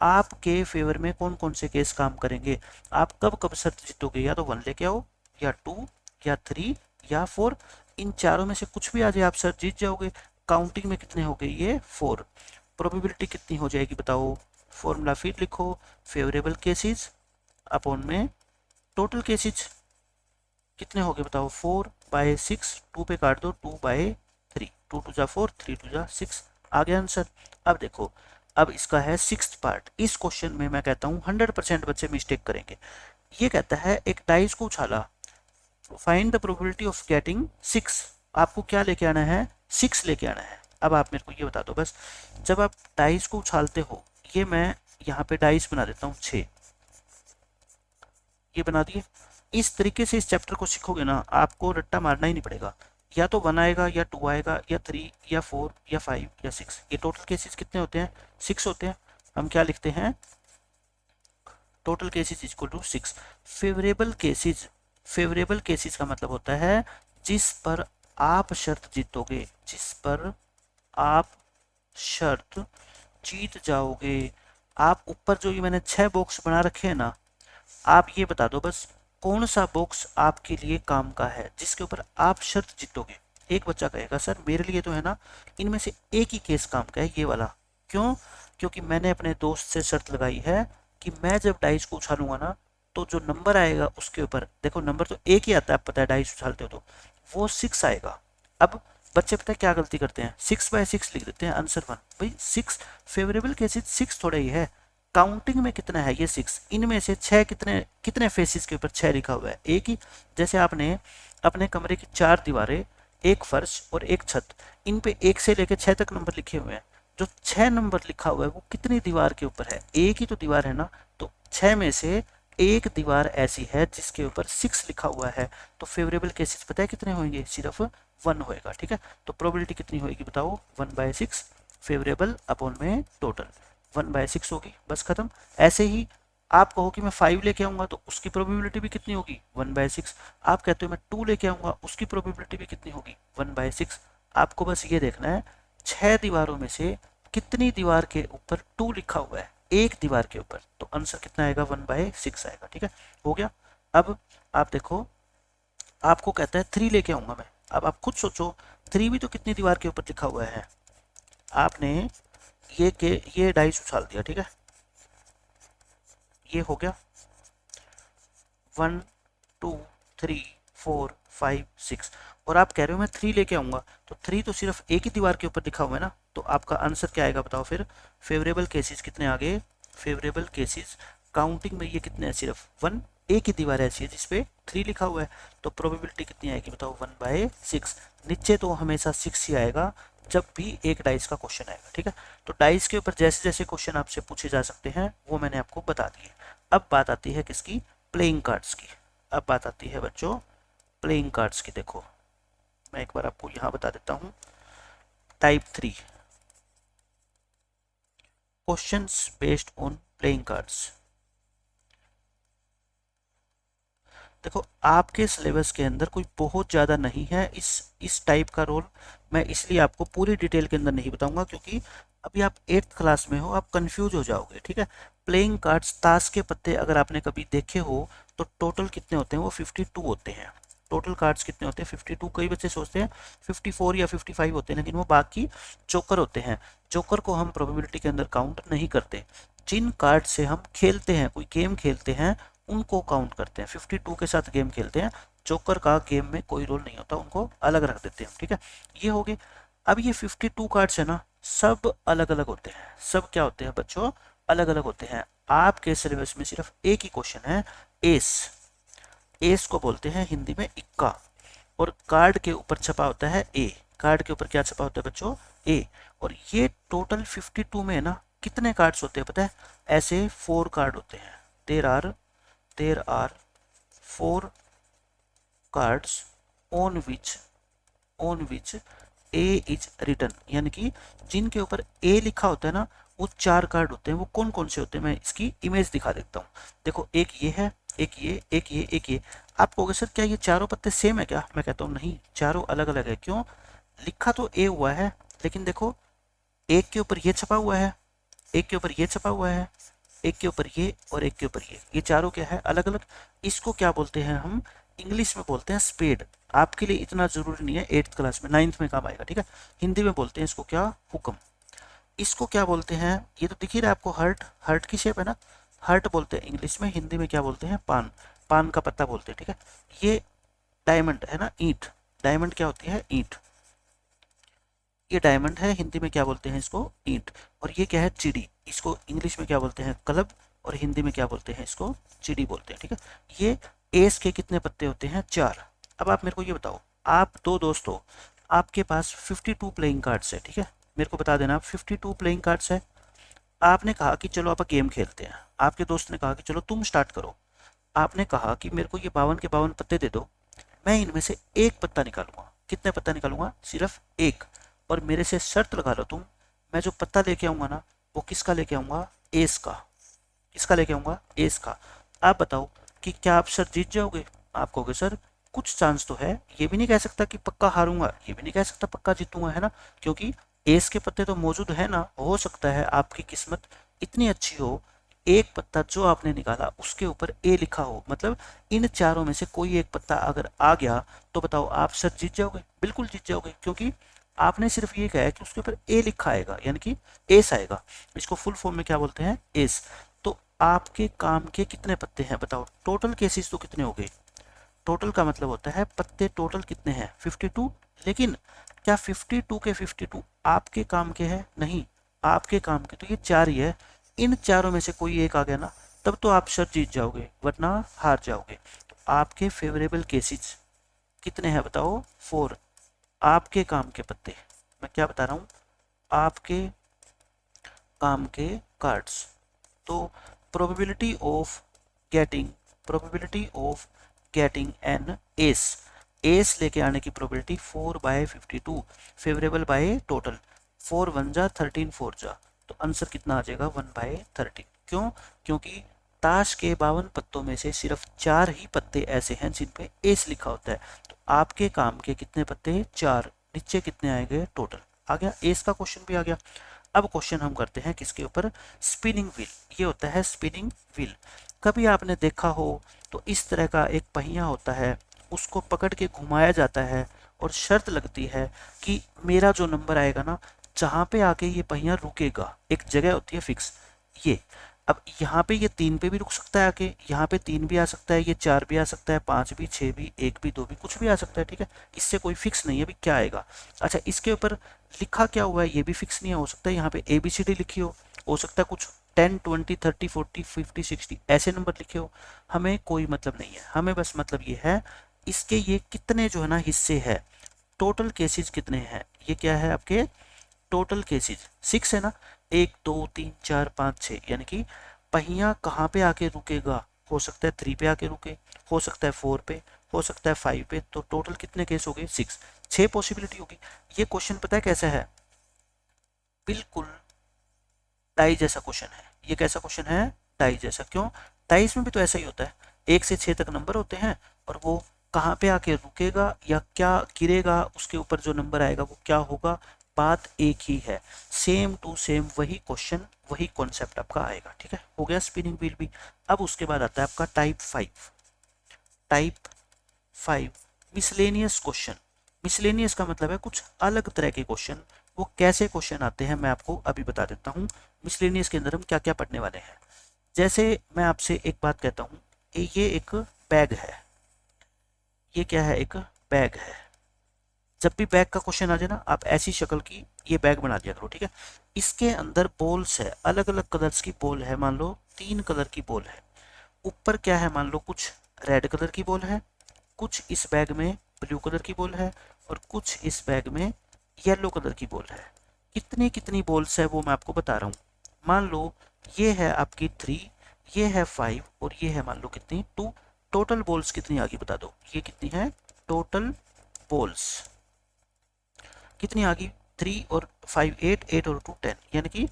आपके फेवर में कौन कौन से केस काम करेंगे, आप कब कब शर्त जीतोगे, या तो 1 लेके आओ, या 2, या 3, या 4, इन चारों में से कुछ भी आ जाए आप शर्त जीत जाओगे। काउंटिंग में कितने हो गए ये 4, प्रोबेबिलिटी कितनी हो जाएगी बताओ, फॉर्मूला फिर लिखो, फेवरेबल केसेस अपॉन में टोटल केसेस, कितने हो गए बताओ 4/6, 2 पे काट दो 2/3, 2 2 जा 4, 3 2 जा 6, आ गया आंसर। अब देखो, अब इसका है 6th पार्ट। इस क्वेश्चन में मैं कहता हूँ 100% बच्चे मिस्टेक करेंगे। ये कहता है एक डाइस को उछाला, find the probability of getting 6। आपको क्या लेके आना है, 6 लेके आना है। अब आप मेरे को ये बता दो बस, जब आप डाइस को उछालते हो, ये मैं यहाँ पे डाइस बना देता हूँ 6, ये बना दिए। इस तरीके से इस चैप्टर को सीखोगे ना, आपको रट्टा मारना ही नहीं पड़ेगा, या तो 1 आएगा, या 2 आएगा, या 3, या 4, या 5, या 6। ये टोटल केसेस कितने होते हैं, 6 होते हैं। हम क्या लिखते हैं, total cases equal to 6। Favourable cases, favourable cases का मतलब होता है जिस पर आप शर्त जीतोगे, जिस पर आप शर्त जीत जाओगे। आप ऊपर जो ये मैंने 6 बॉक्स बना रखे हैं ना, आप ये बता दो बस कौन सा बॉक्स आपके लिए काम का है, जिसके ऊपर आप शर्त जीतोगे। एक बच्चा कहेगा सर मेरे लिए तो है ना, इनमें से एक ही केस काम का है, ये वाला। क्यों, क्योंकि मैंने अपने दोस्त से शर्त लगाई है कि मैं जब डाइस को उछालूंगा ना, तो जो नंबर आएगा उसके ऊपर, देखो नंबर तो एक ही आता है, आप पता है डाइस उछालते हो तो, वो 6 आएगा। अब बच्चे पता है क्या गलती करते हैं, 6/6 लिख देते हैं आंसर 1। भाई 6 फेवरेबल केसेस 6 थोड़ा ही है, काउंटिंग में कितना है ये 6, इनमें से 6 कितने कितने फेसेस के ऊपर 6 लिखा हुआ है, एक ही। जैसे आपने अपने कमरे की 4 दीवारें, एक फर्श और एक छत, इन पे 1 से लेकर 6 तक नंबर लिखे हुए हैं। जो 6 नंबर लिखा हुआ है वो कितनी दीवार के ऊपर है, एक ही तो दीवार है ना, तो 6 में से एक दीवार ऐसी है जिसके ऊपर 6 लिखा हुआ है, तो फेवरेबल केसेस पता है कितने होंगे, सिर्फ 1 होएगा। ठीक है, तो प्रोबेबिलिटी कितनी होगी बताओ, 1/6 फेवरेबल अपॉन में टोटल, 1/6 होगी, बस खत्म। ऐसे ही आप कहो कि मैं 5 लेके आऊंगा तो उसकी प्रोबेबिलिटी भी कितनी होगी, 1/6। आप कहते हो मैं 2 लेके आऊंगा, उसकी प्रोबेबिलिटी भी कितनी होगी, 1/6। आपको बस ये देखना है 6 दीवारों में से कितनी दीवार के ऊपर 2 लिखा हुआ है, एक दीवार के ऊपर, तो आंसर कितना आएगा, 1/6 आएगा। ठीक है, हो गया। अब आप देखो, आपको कहता है 3 लेके आऊंगा मैं, अब आप खुद सोचो 3 भी तो कितनी दीवार के ऊपर लिखा हुआ है। आपने ये डाइस उछाल दिया, ठीक है, ये हो गया 1 2 3 4 5 6, और आप कह रहे हो मैं 3 लेके आऊंगा, तो 3 तो सिर्फ एक ही दीवार के ऊपर लिखा हुआ है ना, तो आपका आंसर क्या आएगा बताओ फिर। फेवरेबल केसेस कितने आ गए, फेवरेबल केसेस काउंटिंग में ये कितने हैं, सिर्फ 1, एक ही दीवार ऐसी है जिसपे 3 लिखा हुआ है, तो प्रोबेबिलिटी कितनी आएगी बताओ, 1/6। नीचे तो हमेशा 6 ही आएगा जब भी एक डाइस का क्वेश्चन आएगा। ठीक है, तो डाइस के ऊपर जैसे जैसे क्वेश्चन आपसे पूछे जा सकते हैं वो मैंने आपको बता दिए। अब बात आती है किसकी, प्लेइंग कार्ड्स की। अब बात आती है बच्चों प्लेइंग कार्ड्स की। देखो मैं एक बार आपको यहाँ बता देता हूँ, type 3 questions based on playing cards. देखो आपके सिलेबस के अंदर कोई बहुत ज़्यादा नहीं है इस टाइप का रोल, मैं इसलिए आपको पूरी डिटेल के अंदर नहीं बताऊंगा, क्योंकि अभी आप 8th क्लास में हो, आप कंफ्यूज हो जाओगे। ठीक है, प्लेइंग कार्ड्स, ताश के पत्ते अगर आपने कभी देखे हो तो टोटल कितने होते हैं, वो 52 होते हैं। टोटल कार्ड्स कितने होते हैं, 52। कई बच्चे सोचते हैं 54 या 55 होते हैं, लेकिन वो बाकी जोकर होते हैं। जोकर को हम प्रोबेबिलिटी के अंदर काउंट नहीं करते। जिन कार्ड से हम खेलते हैं, कोई गेम खेलते हैं, उनको काउंट करते हैं। 52 के साथ गेम खेलते हैं, जोकर का गेम में कोई रोल नहीं होता, उनको अलग रख देते हैं। ठीक है, ये हो गए। अब ये 52 कार्ड्स है ना, सब अलग अलग होते हैं। सब क्या होते हैं बच्चों, अलग अलग होते हैं। आपके सिलेबस में सिर्फ एक ही क्वेश्चन है, एस। एस को बोलते हैं हिंदी में इक्का, और कार्ड के ऊपर छपा होता है ए। कार्ड के ऊपर क्या छपा होता है बच्चों, ए। और ये टोटल 52 में है ना, कितने कार्ड्स होते हैं पता है, ऐसे 4 कार्ड होते हैं। There are 4 cards on which A is written, यानी कि जिनके ऊपर ए लिखा होता है ना, वो 4 कार्ड होते हैं। वो कौन कौन से होते हैं, मैं इसकी इमेज दिखा देता हूँ। देखो एक ये है, एक ये, एक ये, एक ये। आप कहोगे सर क्या ये चारों पत्ते सेम है क्या, मैं कहता हूँ नहीं, चारों अलग अलग है। क्यों, लिखा तो ए हुआ है, लेकिन देखो एक के ऊपर ये छपा हुआ है एक के ऊपर ये छपा हुआ है, एक के ऊपर ये और एक के ऊपर ये चारों क्या है, अलग अलग। इसको क्या बोलते हैं हम, इंग्लिश में बोलते हैं स्पेड। आपके लिए इतना जरूरी नहीं है, 8th क्लास में 9th में काम आएगा, ठीक है। हिंदी में बोलते हैं इसको क्या, हुक्म। इसको क्या बोलते हैं, ये तो दिख ही रहा है आपको, हर्ट, हर्ट की शेप है ना, हर्ट बोलते हैं इंग्लिश में, हिंदी में क्या बोलते हैं, पान, पान का पत्ता बोलते हैं, ठीक है। ये डायमंड है ना, ईंट, डायमंड क्या होती है, ईंट, ये डायमंड है, हिंदी में क्या बोलते हैं इसको, ईंट। और ये क्या है, चिड़ी, इसको इंग्लिश में क्या बोलते हैं, क्लब, और हिंदी में क्या बोलते हैं इसको, चिड़ी बोलते हैं, ठीक है। ये एस के कितने पत्ते होते हैं, 4। अब आप मेरे को ये बताओ, आप दो दोस्त हो, आपके पास 52 प्लेइंग कार्ड्स है, ठीक है। मेरे को बता देना, आप 52 प्लेइंग कार्ड्स है। आपने कहा कि चलो आप गेम खेलते हैं, आपके दोस्त ने कहा कि चलो तुम स्टार्ट करो। आपने कहा कि मेरे को ये 52 के 52 पत्ते दे दो, मैं इनमें से एक पत्ता निकालूंगा। कितने पत्ता निकालूंगा, सिर्फ एक। और मेरे से शर्त लगा लो तुम, मैं जो पत्ता लेके आऊंगा ना, वो किसका लेके आऊंगा, एस का। किसका लेके आऊंगा, एस का। आप बताओ कि क्या आप सर जीत जाओगे। आप कहोगे सर कुछ चांस तो है, ये भी नहीं कह सकता कि पक्का हारूंगा, ये भी नहीं कह सकता पक्का जीतूंगा, है ना, क्योंकि एस के पत्ते तो मौजूद है ना। हो सकता है आपकी किस्मत इतनी अच्छी हो, एक पत्ता जो आपने निकाला उसके ऊपर ए लिखा हो, मतलब इन चारों में से कोई एक पत्ता अगर आ गया, तो बताओ आप सर जीत जाओगे, बिल्कुल जीत जाओगे, क्योंकि आपने सिर्फ ये कहा है कि उसके ऊपर ए लिखा आएगा, यानी कि एस आएगा। इसको फुल फॉर्म में क्या बोलते हैं, एस। तो आपके काम के कितने पत्ते हैं बताओ, टोटल केसेस तो कितने हो गए, टोटल का मतलब होता है पत्ते टोटल कितने हैं, 52। लेकिन क्या 52 के 52 आपके काम के हैं, नहीं, आपके काम के तो ये 4 ही है। इन चारों में से कोई एक आ गया ना, तब तो आप सर जीत जाओगे, वरना हार जाओगे। तो आपके फेवरेबल केसेस कितने हैं बताओ, 4। आपके काम के पत्ते, मैं क्या बता रहा हूँ, आपके काम के कार्ड्स। तो probability of getting, probability of getting an S, S लेके आने की प्रोबेबिलिटी 4/52, फेवरेबल बाय टोटल, 4 1 जा 13 4 जा, तो आंसर कितना आ जाएगा, 1/13। क्यों, क्योंकि ताश के 52 पत्तों में से सिर्फ 4 ही पत्ते ऐसे हैं जिन पे एस लिखा होता है। तो आपके काम के कितने पत्ते, 4, नीचे कितने आएंगे टोटल, आ गया, एस का क्वेश्चन भी आ गया। अब क्वेश्चन हम करते हैं किसके ऊपर, स्पिनिंग व्हील। ये होता है स्पिनिंग व्हील। कभी आपने देखा हो तो इस तरह का एक पहिया होता है, उसको पकड़ के घुमाया जाता है और शर्त लगती है कि मेरा जो नंबर आएगा ना, जहाँ पे आके ये पहिया रुकेगा, एक जगह होती है फिक्स। ये अब यहाँ पे ये 3 पे भी रुक सकता है आके, यहाँ पे 3 भी आ सकता है, ये 4 भी आ सकता है, 5 भी, 6 भी, 1 भी, 2 भी, कुछ भी आ सकता है, ठीक है। इससे कोई फिक्स नहीं है भी क्या आएगा। अच्छा, इसके ऊपर लिखा क्या हुआ है ये भी फिक्स नहीं है, हो सकता है यहाँ पे ABCD लिखी हो सकता है कुछ 10 20 30 40 50 60 ऐसे नंबर लिखे हो, हमें कोई मतलब नहीं है। हमें बस मतलब ये है इसके ये कितने जो है ना हिस्से है, टोटल केसेस कितने हैं, ये क्या है आपके टोटल केसेस 6 है ना, 1 2 3 4 5 6, यानी कि पहिया कहाँ पे आके रुकेगा, हो सकता है 3 पे आके रुके, हो सकता है 4 पे, हो सकता है 5 पे, तो टोटल कितने केस हो गए, 6 पॉसिबिलिटी होगी। ये क्वेश्चन पता है कैसा है, बिल्कुल टाई जैसा क्वेश्चन है। ये कैसा क्वेश्चन है, टाई जैसा। क्यों, टाइस में भी तो ऐसा ही होता है, 1 से 6 तक नंबर होते हैं और वो कहाँ पे आके रुकेगा या क्या गिरेगा, उसके ऊपर जो नंबर आएगा वो क्या होगा, बात एक ही है। सेम टू सेम वही क्वेश्चन, वही कॉन्सेप्ट आपका आएगा, ठीक है। हो गया स्पिनिंग व्हील भी। अब उसके बाद आता है आपका type 5। Type 5 miscellaneous question. Miscellaneous का मतलब है कुछ अलग तरह के क्वेश्चन। वो कैसे क्वेश्चन आते हैं मैं आपको अभी बता देता हूँ। मिसलेनियस के अंदर हम क्या क्या पढ़ने वाले हैं। जैसे मैं आपसे एक बात कहता हूँ, ये एक बैग है, ये क्या है, एक बैग है। जब भी बैग का क्वेश्चन आ जाए ना, आप ऐसी शक्ल की ये बैग बना दिया करो, ठीक है। इसके अंदर बॉल्स है, अलग अलग कलर्स की बॉल है, मान लो 3 कलर की बॉल है। ऊपर क्या है, मान लो कुछ रेड कलर की बॉल है, कुछ इस बैग में ब्लू कलर की बॉल है और कुछ इस बैग में येलो कलर की बॉल है। कितनी कितनी बॉल्स है वो मैं आपको बता रहा हूँ। मान लो ये है आपकी 3, ये है 5 और ये है मान लो कितनी 2। टोटल बॉल्स कितनी आ गई बता दो, ये कितनी है टोटल बॉल्स, कितनी आ गई 3 और 5 8, 8 और 2 10, यानी कि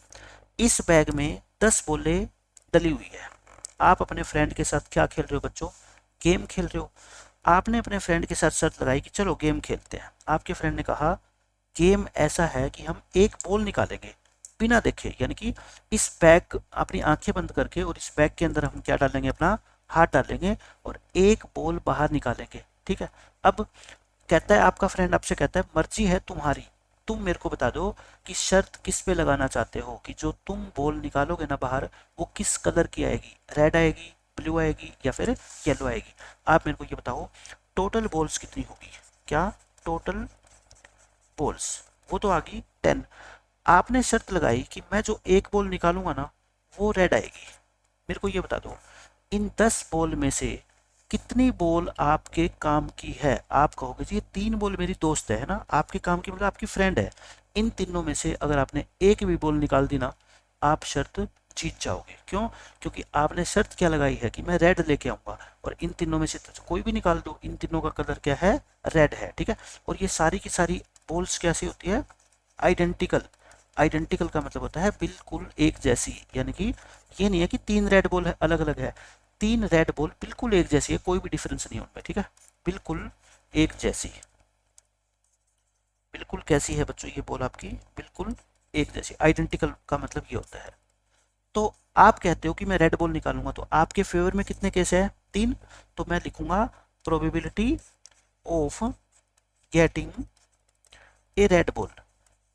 इस बैग में 10 बॉलें डली हुई है। आप अपने फ्रेंड के साथ क्या खेल रहे हो बच्चों, गेम खेल रहे हो। आपने अपने फ्रेंड के साथ शर्त लगाई कि चलो गेम खेलते हैं। आपके फ्रेंड ने कहा गेम ऐसा है कि हम एक बॉल निकालेंगे, बिना देखे, यानी कि इस बैग, अपनी आंखें बंद करके, और इस बैग के अंदर हम क्या डालेंगे, अपना हाथ डालेंगे और एक बॉल बाहर निकालेंगे, ठीक है। अब कहता है आपका फ्रेंड आपसे कहता है मर्जी है तुम्हारी, तुम मेरे को बता दो कि शर्त किस पे लगाना चाहते हो, कि जो तुम बॉल निकालोगे ना बाहर वो किस कलर की आएगी, रेड आएगी, ब्लू आएगी या फिर येलो आएगी। आप मेरे को ये बताओ टोटल बॉल्स कितनी होगी, क्या टोटल बॉल्स, वो तो आ गई 10। आपने शर्त लगाई कि मैं जो एक बॉल निकालूंगा ना वो रेड आएगी। मेरे को ये बता दो इन 10 बॉल में से कितनी बॉल आपके काम की है। आप कहोगे जी ये 3 बॉल मेरी दोस्त है ना, आपके काम की मतलब आपकी फ्रेंड है। इन तीनों में से अगर आपने एक भी बॉल निकाल दी ना आप शर्त जीत जाओगे। क्यों? क्योंकि आपने शर्त क्या लगाई है कि मैं रेड लेके आऊंगा, और इन तीनों में से कोई भी निकाल दो, इन तीनों का कलर क्या है, रेड है, ठीक है। और ये सारी की सारी बॉल्स कैसी होती है, आइडेंटिकल। आइडेंटिकल का मतलब होता है बिल्कुल एक जैसी, यानी कि ये नहीं है कि 3 रेड बॉल है अलग अलग है, 3 रेड बॉल बिल्कुल एक जैसी है, कोई भी डिफरेंस नहीं उनमें, ठीक है, बिल्कुल एक जैसी। बिल्कुल कैसी है बच्चों ये बॉल आपकी, बिल्कुल एक जैसी। आइडेंटिकल का मतलब ये होता है। तो आप कहते हो कि मैं रेड बॉल निकालूंगा, तो आपके फेवर में कितने केस है, 3। तो मैं लिखूंगा probability of getting a red ball.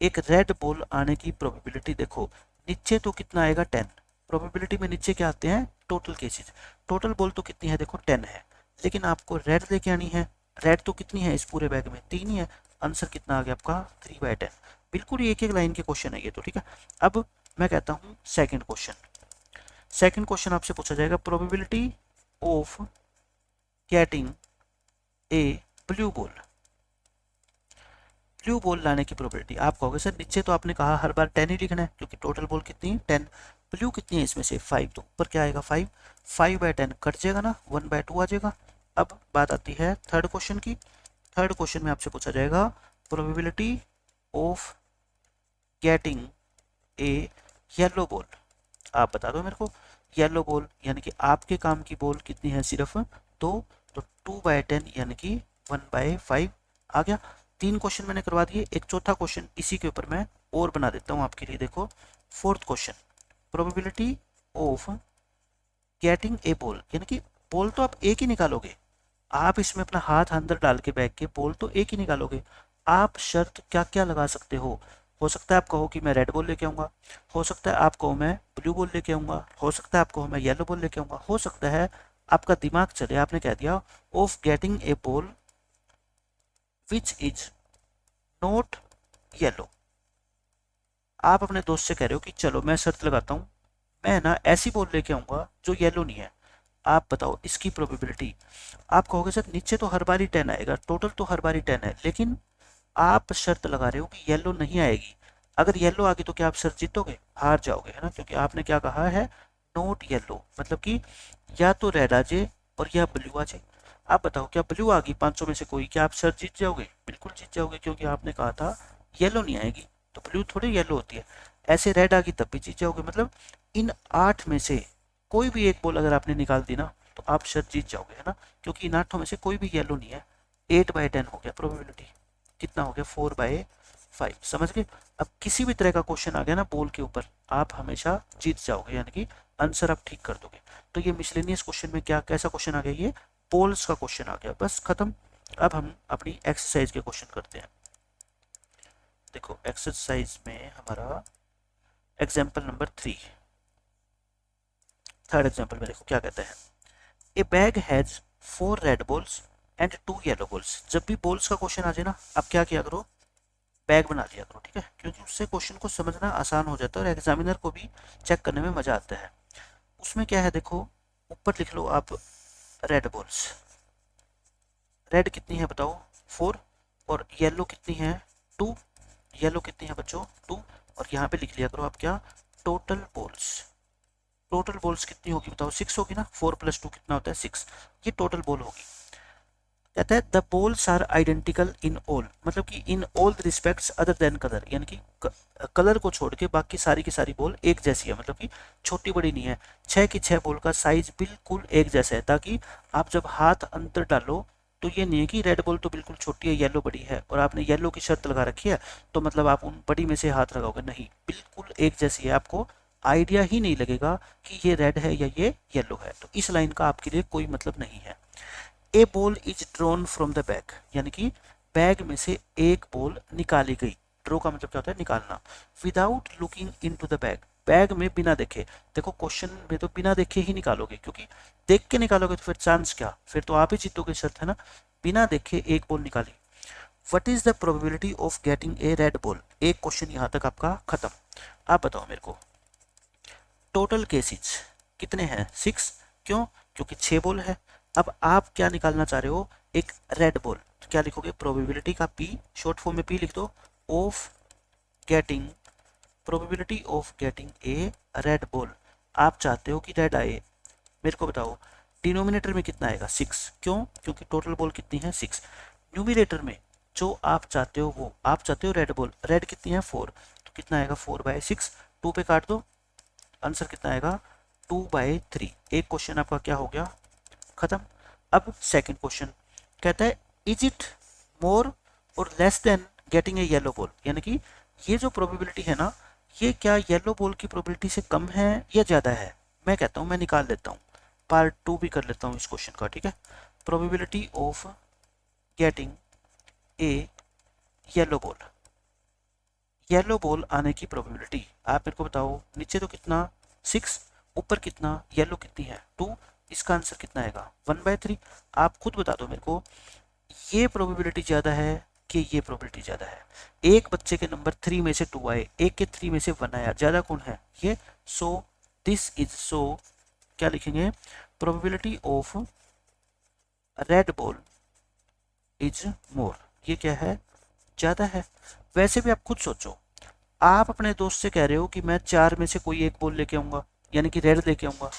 एक रेड बॉल आने की प्रोबेबिलिटी देखो, नीचे तो कितना आएगा 10, प्रोबेबिलिटी में नीचे क्या आते हैं, टोटल केसेस। टोटल बॉल तो कितनी है देखो 10 है, लेकिन आपको रेड लेके आनी है। रेड तो कितनी है इस पूरे बैग में, 3 ही है। आंसर कितना आ गया आपका 3/10। बिल्कुल एक एक लाइन के क्वेश्चन है ये तो, ठीक है। अब मैं कहता हूँ सेकेंड क्वेश्चन। सेकेंड क्वेश्चन आपसे पूछा जाएगा probability of getting A blue ball. Blue ball लाने की प्रोबेबिलिटी। आप कहोगे सर नीचे तो आपने कहा हर बार 10 ही लिखना है, क्योंकि टोटल बॉल कितनी है 10, ब्लू कितनी है इसमें से 5, तो ऊपर क्या आएगा 5, 5/10 कट जाएगा ना, 1/2 आ जाएगा। अब बात आती है थर्ड क्वेश्चन की। थर्ड क्वेश्चन में आपसे पूछा जाएगा probability of getting A yellow ball. आप बता दो मेरे को येलो बॉल, यानी कि आपके काम की बॉल कितनी है, सिर्फ 2, तो 2/10 यानी कि 1/5 आ गया। 3 क्वेश्चन मैंने करवा दिए, एक चौथा क्वेश्चन इसी के ऊपर मैं और बना देता हूँ आपके लिए। देखो fourth question, probability of getting A ball, यानी कि बॉल तो आप एक ही निकालोगे, आप इसमें अपना हाथ अंदर डाल के बैग के बॉल तो एक ही निकालोगे। आप शर्त क्या क्या लगा सकते हो सकता है आप कहो कि मैं रेड बॉल लेके आऊंगा, हो सकता है आप कहो मैं ब्लू बॉल लेके आऊंगा, हो सकता है आप कहो मैं येलो बॉल लेके आऊंगा, हो सकता है आपका दिमाग चले आपने कह दिया of getting A ball which is not yellow. आप अपने दोस्त से कह रहे हो कि चलो मैं शर्त लगाता हूँ, मैं ना ऐसी बॉल लेके आऊंगा जो येलो नहीं है। आप बताओ इसकी प्रोबेबिलिटी। आप कहोगे सर नीचे तो हर बार ही 10 आएगा, टोटल तो हर बार ही 10 है, लेकिन आप शर्त लगा रहे हो कि येलो नहीं आएगी। अगर येलो आ गई तो क्या आप शर्त जीतोगे, हार जाओगे, है ना, क्योंकि आपने क्या कहा है नोट येलो, मतलब कि या तो रेड आ जाए और या ब्लू आ जाए। आप बताओ क्या ब्लू आ गई 500 में से कोई, क्या आप शर्त जीत जाओगे, बिल्कुल जीत जाओगे, क्योंकि आपने कहा था येलो नहीं आएगी, तो ब्लू थोड़ी येलो होती है। ऐसे रेड आ गई तब भी जीत जाओगे, मतलब इन 8 में से कोई भी एक बॉल अगर आपने निकाल दी ना तो आप शर्त जीत जाओगे, है ना, क्योंकि इन 8 में से कोई भी येलो नहीं है। 8/10 हो गया प्रोबेबिलिटी, कितना हो गया 4/5। समझ गए? अब किसी भी तरह का क्वेश्चन आ गया ना बॉल के ऊपर आप हमेशा जीत जाओगे, यानी कि आंसर आप ठीक कर दोगे। तो ये मिसलेनियस क्वेश्चन में क्या कैसा क्वेश्चन आ गया, ये पोल्स का क्वेश्चन आ गया, बस खत्म। अब हम अपनी एक्सरसाइज के क्वेश्चन करते हैं। देखो एक्सरसाइज में हमारा एग्जाम्पल नंबर 3, थर्ड एग्जाम्पल में देखो क्या कहते हैं। ए bag has 4 red balls and 2 yellow balls. जब भी बॉल्स का क्वेश्चन आ जाए ना आप क्या किया करो, बैग बना लिया करो, ठीक है, क्योंकि उससे क्वेश्चन को समझना आसान हो जाता है और एग्जामिनर को भी चेक करने में मजा आता है। उसमें क्या है देखो, ऊपर लिख लो आप रेड बॉल्स। रेड कितनी है बताओ 4, और येलो कितनी है 2। येलो कितनी है बच्चों 2, और यहाँ पे लिख लिया करो आप क्या, टोटल बॉल्स। टोटल बॉल्स कितनी होगी बताओ 6 होगी ना, 4 + 2 कितना होता है 6, ये टोटल बॉल होगी। कहता है the balls are identical in all, मतलब कि in all respects other than colour, यानी कि कलर को छोड़ के बाकी सारी की सारी बॉल एक जैसी है, मतलब कि छोटी बड़ी नहीं है। 6 की 6 बॉल का साइज बिल्कुल एक जैसा है, ताकि आप जब हाथ अंदर डालो तो ये नहीं है कि रेड बॉल तो बिल्कुल छोटी है, येलो बड़ी है, और आपने येलो की शर्त लगा रखी है तो मतलब आप उन बड़ी में से हाथ लगाओगे, नहीं, बिल्कुल एक जैसी है, आपको आइडिया ही नहीं लगेगा कि ये रेड है या ये येलो है, तो इस लाइन का आपके लिए कोई मतलब नहीं है। A ball is drawn from the bag, यानी कि बैग में से एक बॉल निकाली गई। ड्रॉ का मतलब क्या होता है, निकालना। Without looking into the bag, bag में बिना देखे। देखो क्वेश्चन में तो बिना देखे ही निकालोगे, क्योंकि देख के निकालोगे तो फिर चांस क्या, फिर तो आप ही जीतोगे, शर्त है ना। बिना देखे एक बॉल निकाली। What is the probability of getting a red ball. एक क्वेश्चन यहाँ तक आपका खत्म। आप बताओ मेरे को, टोटल केसेज कितने हैं, 6। क्यों, क्योंकि 6 बॉल है। अब आप क्या निकालना चाह रहे हो, एक रेड बॉल, तो क्या लिखोगे, प्रोबेबिलिटी का पी, शॉर्ट फॉर्म में पी लिख दो, of getting, probability of getting a red ball. आप चाहते हो कि रेड आए, मेरे को बताओ डिनोमिनेटर में कितना आएगा, 6। क्यों, क्योंकि टोटल बॉल कितनी है, 6। न्यूमिनेटर में जो आप चाहते हो वो, आप चाहते हो रेड बॉल, रेड कितनी है, 4, तो कितना आएगा, 4/6, 2 पे काट दो, आंसर कितना आएगा, 2/3। एक क्वेश्चन आपका क्या हो गया, खत्म। अब सेकंड क्वेश्चन कहता है, इज इट मोर और less than getting a yellow ball, यानी कि ये जो प्रोबेबिलिटी है ना, ये क्या येलो बॉल की प्रोबेबिलिटी से कम है या ज़्यादा है। मैं कहता हूँ, मैं निकाल लेता हूँ, पार्ट 2 भी कर लेता हूँ इस क्वेश्चन का, ठीक है। Probability of getting A yellow ball, yellow ball आने की प्रोबेबिलिटी आप मेरे को बताओ। नीचे तो कितना, 6, ऊपर कितना, येलो कितनी है, 2, इसका आंसर कितना आएगा, 1/3। आप खुद बता दो मेरे को, ये प्रोबेबिलिटी ज़्यादा है कि ये प्रोबेबिलिटी ज़्यादा है। एक बच्चे के नंबर 3 में से 2 आए, एक के 3 में से 1 आया, ज़्यादा कौन है, ये। सो दिस इज, सो क्या लिखेंगे, probability of red ball is more, ये क्या है, ज़्यादा है। वैसे भी आप खुद सोचो, आप अपने दोस्त से कह रहे हो कि मैं 4 में से कोई एक बॉल लेके आऊंगा, यानी कि रेड लेके आऊंगा।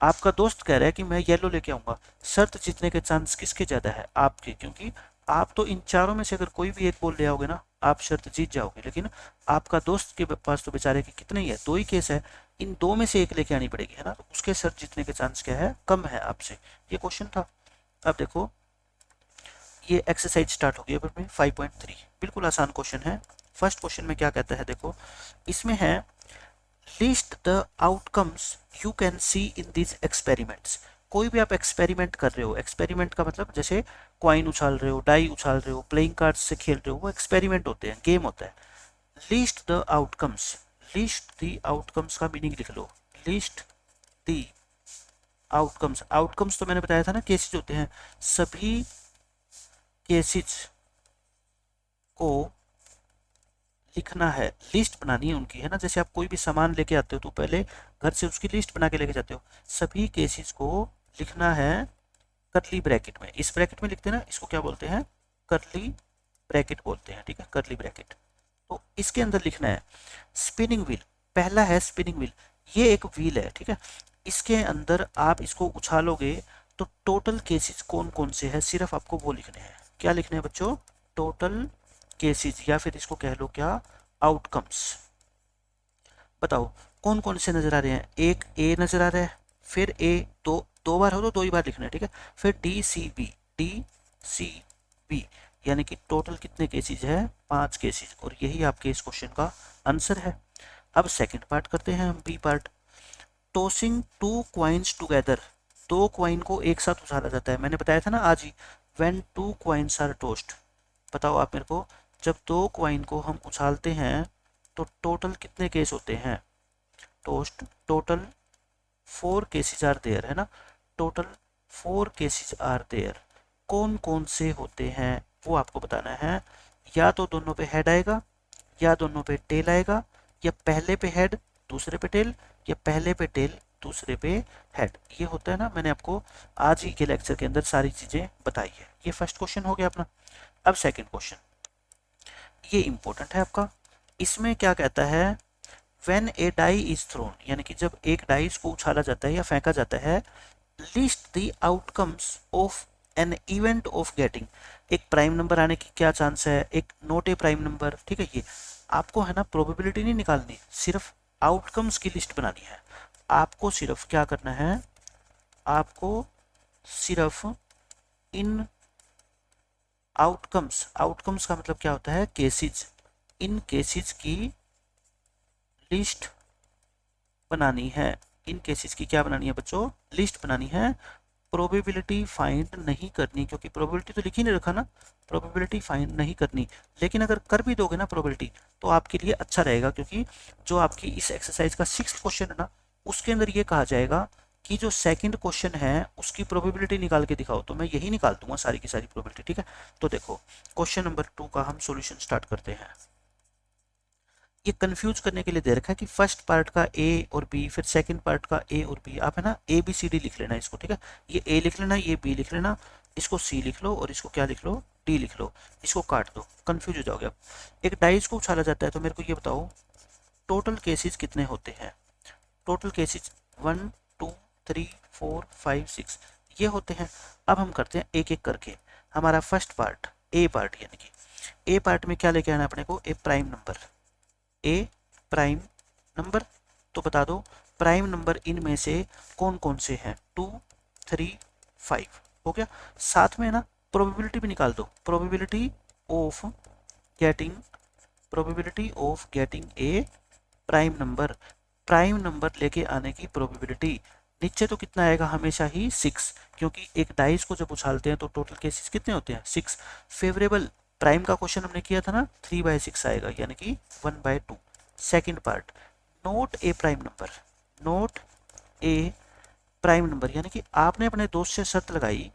आपका दोस्त कह रहा है कि मैं येलो लेके आऊंगा। शर्त जीतने के चांस किसके ज़्यादा है, आपके, क्योंकि आप तो इन चारों में से अगर कोई भी एक बॉल ले आओगे ना, आप शर्त जीत जाओगे। लेकिन आपका दोस्त के पास तो बेचारे के कितने ही है, 2 ही केस है, इन 2 में से एक लेके आनी पड़ेगी, है ना, तो उसके शर्त जीतने के चांस क्या है, कम है आपसे। ये क्वेश्चन था। अब देखो, ये एक्सरसाइज स्टार्ट हो गई है में 5.3, बिल्कुल आसान क्वेश्चन है। फर्स्ट क्वेश्चन में क्या कहता है, देखो इसमें है, list the outcomes you can see in this experiments. कोई भी आप एक्सपेरिमेंट कर रहे हो, एक्सपेरिमेंट का मतलब जैसे कॉइन उछाल रहे हो, डाई उछाल रहे हो, प्लेइंग कार्ड्स से खेल रहे हो, वो एक्सपेरिमेंट होते हैं, गेम होता है। List the outcomes, list the outcomes का मीनिंग लिख लो, लिस्ट द आउटकम्स। आउटकम्स तो मैंने बताया था ना, केसेस होते हैं, सभी केसेस को लिखना है, लिस्ट बनानी है उनकी, है ना। जैसे आप कोई भी सामान लेके आते हो तो पहले घर से उसकी लिस्ट बना के लेके जाते हो। सभी केसेस को लिखना है करली ब्रैकेट में, इस ब्रैकेट में लिखते हैं ना, इसको क्या बोलते हैं, करली ब्रैकेट बोलते हैं, ठीक है, करली ब्रैकेट। तो इसके अंदर लिखना है स्पिनिंग व्हील, पहला है स्पिनिंग व्हील, ये एक व्हील है, ठीक है। इसके अंदर आप इसको उछालोगे तो टोटल केसेस कौन कौन से हैं, सिर्फ आपको वो लिखने हैं। क्या लिखने हैं बच्चों, टोटल केसेस, या फिर इसको कह लो क्या, आउटकम्स। बताओ कौन कौन से नजर आ रहे हैं, एक ए नजर आ रहा है, फिर ए दो बार हो तो 2 ही बार लिखना है, ठीक है। फिर डी सी बी, यानी कि टोटल कितने केसेज है, 5 केसेज, और यही आपके इस क्वेश्चन का आंसर है। अब सेकंड पार्ट करते हैं हम, B part. Tossing 2 coins together, 2 coin को एक साथ उछाला जाता है, मैंने बताया था ना आज ही, व्हेन 2 कॉइन्स आर टोस्ट। बताओ आप मेरे को, जब 2 कॉइन को हम उछालते हैं तो टोटल कितने केस होते हैं, tossed, total 4 cases are there, है ना, टोटल 4 केसेस आर देयर। कौन कौन से होते हैं वो आपको बताना है। या तो दोनों पे हेड आएगा, या दोनों पे टेल आएगा, या पहले पे हेड दूसरे पे टेल, या पहले पे टेल दूसरे पे हेड। ये होता है ना, मैंने आपको आज ही के लेक्चर के अंदर सारी चीजें बताई है। ये फर्स्ट क्वेश्चन हो गया अपना। अब सेकंड क्वेश्चन, ये इंपॉर्टेंट है आपका। इसमें क्या कहता है, when a die is thrown, यानी कि जब एक डाइस को उछाला जाता है या फेंका जाता है, list the outcomes of an event of getting. एक प्राइम नंबर आने की क्या चांस है, एक नॉट ए प्राइम नंबर, ठीक है। ये आपको है ना, प्रोबेबिलिटी नहीं निकालनी, सिर्फ आउटकम्स की लिस्ट बनानी है। आपको सिर्फ क्या करना है, आपको सिर्फ इन आउटकम्स, आउटकम्स का मतलब क्या होता है, केसेस। इन केसेस की लिस्ट बनानी है, इन केसेस की क्या बनानी है बच्चों, लिस्ट बनानी है। प्रोबेबिलिटी फाइंड नहीं करनी, क्योंकि प्रोबेबिलिटी तो लिख ही नहीं रखा ना, प्रोबेबिलिटी फाइंड नहीं करनी। लेकिन अगर कर भी दोगे ना प्रोबेबिलिटी, तो आपके लिए अच्छा रहेगा, क्योंकि जो आपकी इस एक्सरसाइज का 6th क्वेश्चन है ना, उसके अंदर ये कहा जाएगा कि जो सेकंड क्वेश्चन है उसकी प्रोबेबिलिटी निकाल के दिखाओ, तो मैं यही निकाल दूंगा सारी की सारी प्रोबेबिलिटी, ठीक है। तो देखो क्वेश्चन नंबर 2 का हम सॉल्यूशन स्टार्ट करते हैं। ये कंफ्यूज करने के लिए दे रखा है कि फर्स्ट पार्ट का ए और बी, फिर सेकंड पार्ट का ए और बी, आप है ना ए बी सी डी लिख लेना इसको, ठीक है। ये ए लिख लेना, ये बी लिख लेना, इसको सी लिख लो और इसको क्या लिख लो, डी लिख लो। इसको काट दो, कंफ्यूज हो जाओगे आप। एक डाइस को उछाला जाता है, तो मेरे को ये बताओ टोटल केसेस कितने होते हैं। टोटल केसेस 1 2 3 4 5 6 ये होते हैं। अब हम करते हैं एक एक करके। हमारा फर्स्ट पार्ट ए पार्ट, यानी कि ए पार्ट में क्या लेके आना है अपने को, ए प्राइम नंबर, ए प्राइम नंबर। तो बता दो प्राइम नंबर इनमें से कौन कौन से हैं, 2 3 5 हो गया। साथ में ना प्रोबेबिलिटी भी निकाल दो, probability of getting, probability of getting A prime number, prime number लेके आने की प्रोबेबिलिटी। नीचे तो कितना आएगा, हमेशा ही 6, क्योंकि एक डाइस को जब उछालते हैं तो टोटल केसेस कितने होते हैं, 6। फेवरेबल प्राइम का क्वेश्चन हमने किया था ना, 3/6 आएगा, यानी कि 1/2। सेकंड पार्ट नोट ए प्राइम नंबर, नोट ए प्राइम नंबर, यानी कि आपने अपने दोस्त से शर्त लगाई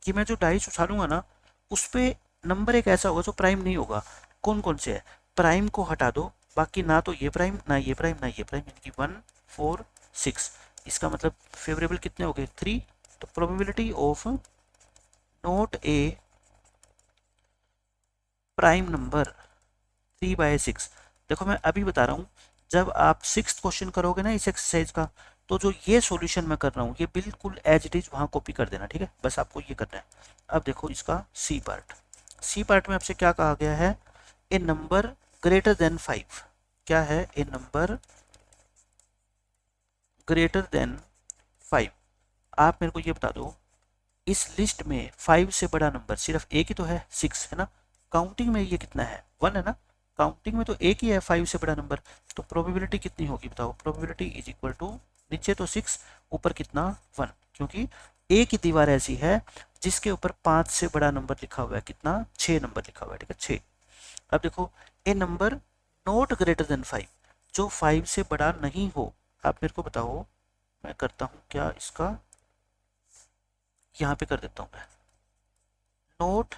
कि मैं जो डाइस उछालूंगा ना, उस पे नंबर एक ऐसा होगा जो प्राइम नहीं होगा। कौन कौन से है, प्राइम को हटा दो, बाकी ना तो ये प्राइम ना ये प्राइम ना ये प्राइम, यानी कि 1 4 6। इसका मतलब फेवरेबल कितने हो गए, 3। तो probability of note A prime number 3/6। देखो मैं अभी बता रहा हूँ, जब आप 6th क्वेश्चन करोगे ना इस एक्सरसाइज का, तो जो ये सॉल्यूशन मैं कर रहा हूँ ये बिल्कुल एज इट इज वहाँ कॉपी कर देना, ठीक है। बस आपको ये करना है। अब देखो इसका सी पार्ट, सी पार्ट में आपसे क्या कहा गया है, ए नंबर ग्रेटर देन 5। क्या है, ए नंबर ग्रेटर देन 5। आप मेरे को ये बता दो इस लिस्ट में 5 से बड़ा नंबर सिर्फ एक ही तो है, 6 है ना। काउंटिंग में ये कितना है, 1 है ना। काउंटिंग में तो एक ही है 5 से बड़ा नंबर, तो प्रोबेबिलिटी कितनी होगी बताओ, प्रोबेबिलिटी इज इक्वल टू नीचे तो 6 ऊपर कितना 1, क्योंकि एक ही दीवार ऐसी है जिसके ऊपर 5 से बड़ा नंबर लिखा हुआ है, कितना 6 नंबर लिखा हुआ है, ठीक है 6। अब देखो ए नंबर नॉट ग्रेटर देन 5, जो 5 से बड़ा नहीं हो। आप मेरे को बताओ, मैं करता हूँ क्या इसका, यहाँ पे कर देता हूँ मैं, नोट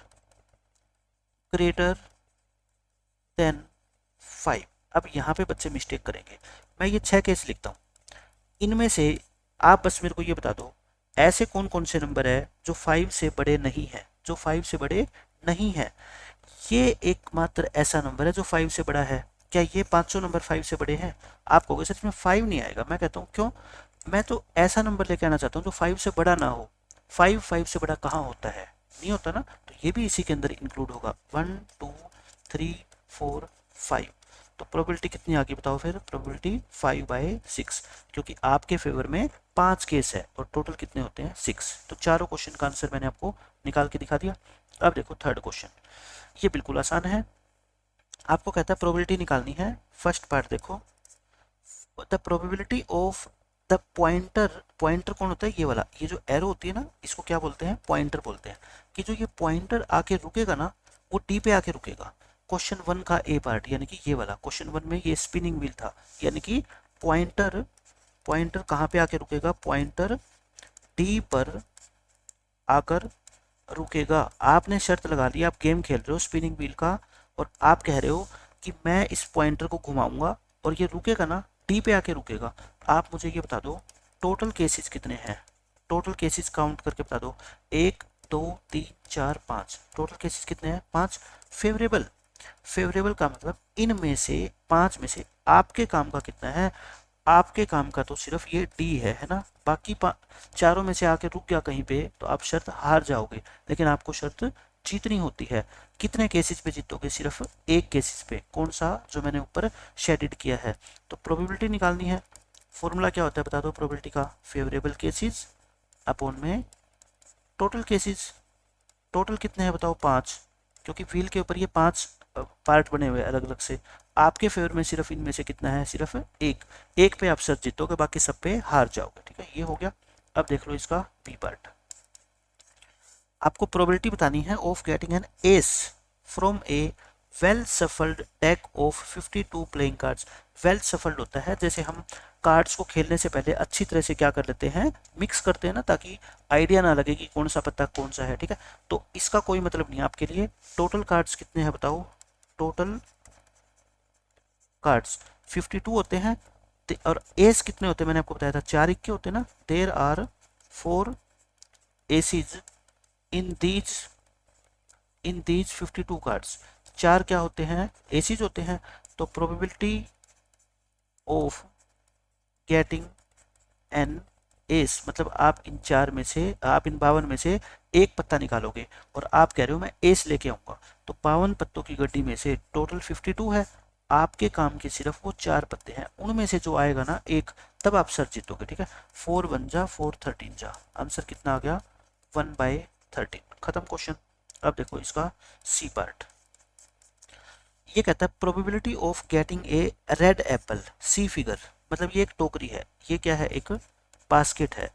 ग्रेटर देन 5। अब यहाँ पे बच्चे मिस्टेक करेंगे, मैं ये 6 केस लिखता हूँ, इनमें से आप बस मेरे को ये बता दो ऐसे कौन कौन से नंबर है जो 5 से बड़े नहीं है, जो 5 से बड़े नहीं है। ये एकमात्र ऐसा नंबर है जो 5 से बड़ा है। क्या ये 500 नंबर 5 से बड़े हैं, आप कहोगे सच में 5 नहीं आएगा। मैं कहता हूँ क्यों, मैं तो ऐसा नंबर लेके आना चाहता हूँ जो 5 से बड़ा ना हो। 5 से बड़ा कहाँ होता है, नहीं होता ना, तो ये भी इसी के अंदर इंक्लूड होगा। 1 2 3 4 5। तो प्रोबेबिलिटी कितनी आ गई बताओ फिर, प्रोबेबिलिटी 5/6, क्योंकि आपके फेवर में 5 केस है और टोटल कितने होते हैं 6। तो चारों क्वेश्चन का आंसर मैंने आपको निकाल के दिखा दिया। अब देखो थर्ड क्वेश्चन, ये बिल्कुल आसान है। आपको कहता है प्रोबेबिलिटी निकालनी है। फर्स्ट पार्ट देखो, the probability of the pointer, pointer कौन होता है, ये वाला, ये जो एरो होती है ना इसको क्या बोलते हैं, पॉइंटर बोलते हैं। कि जो ये पॉइंटर आके रुकेगा ना, वो डी पे आके रुकेगा। क्वेश्चन 1 का ए पार्ट, यानी कि ये वाला क्वेश्चन 1 में ये स्पिनिंग व्हील था, यानी कि पॉइंटर, पॉइंटर कहाँ पे आके रुकेगा, पॉइंटर डी पर आकर रुकेगा। आपने शर्त लगा ली, आप गेम खेल रहे हो स्पिनिंग व्हील का, और आप कह रहे हो कि मैं इस पॉइंटर को घुमाऊंगा और ये रुकेगा ना, डी पे आके रुकेगा। आप मुझे ये बता दो टोटल केसेस कितने हैं, टोटल केसेस काउंट करके बता दो, 1 2 3 4 5, टोटल केसेस कितने हैं 5। फेवरेबल, फेवरेबल का मतलब इनमें से 5 में से आपके काम का कितना है, आपके काम का तो सिर्फ ये डी है ना। बाकी चारों में से आके रुक गया कहीं पे तो आप शर्त हार जाओगे, लेकिन आपको शर्त जीतनी होती है। कितने केसेस पे जीतोगे, सिर्फ एक केसेस पे, कौन सा, जो मैंने ऊपर शेडेड किया है। तो प्रोबेबिलिटी निकालनी है, फॉर्मूला क्या होता है बता दो प्रोबेबिलिटी का, फेवरेबल केसेस अपॉन में टोटल केसेस। टोटल कितने हैं बताओ 5, क्योंकि व्हील के ऊपर ये 5 पार्ट बने हुए हैं अलग अलग से। आपके फेवर में सिर्फ इनमें से कितना है, सिर्फ एक। एक पे आप सर जीतोगे, बाकी सब पे हार जाओगे। ठीक है, ये हो गया। अब देख लो इसका बी पार्ट। आपको प्रोबेबिलिटी बतानी है of getting an S from A well shuffled deck of 52 playing cards. Well shuffled होता है जैसे हम कार्ड्स को खेलने से पहले अच्छी तरह से क्या कर लेते हैं, मिक्स करते हैं ना, ताकि आइडिया ना लगे कि कौन सा पत्ता कौन सा है। ठीक है, तो इसका कोई मतलब नहीं है आपके लिए। टोटल कार्ड्स कितने हैं बताओ, टोटल कार्ड्स 52 होते हैं। और एस कितने होते हैं, मैंने आपको बताया था 4 इक्के होते हैं ना। There are 4 aces in these 52 cards. 4 क्या होते हैं, एसीज होते हैं। तो probability of getting an ace, मतलब आप इन 4 में से, आप इन 52 में से एक पत्ता निकालोगे और आप कह रहे हो मैं एस लेके आऊंगा। तो 52 पत्तों की गड्डी में से टोटल 52 है, आपके काम के सिर्फ वो 4 पत्ते हैं, उनमें से जो आएगा ना एक, तब आप सर जीतोगे। ठीक है, 4 1 जा 4 13 जा, आंसर कितना आ गया 1/13। खत्म क्वेश्चन। अब देखो इसका सी पार्ट। ये कहता है probability of getting a red apple, see figure. मतलब ये एक टोकरी है, ये क्या है, एक बास्केट है।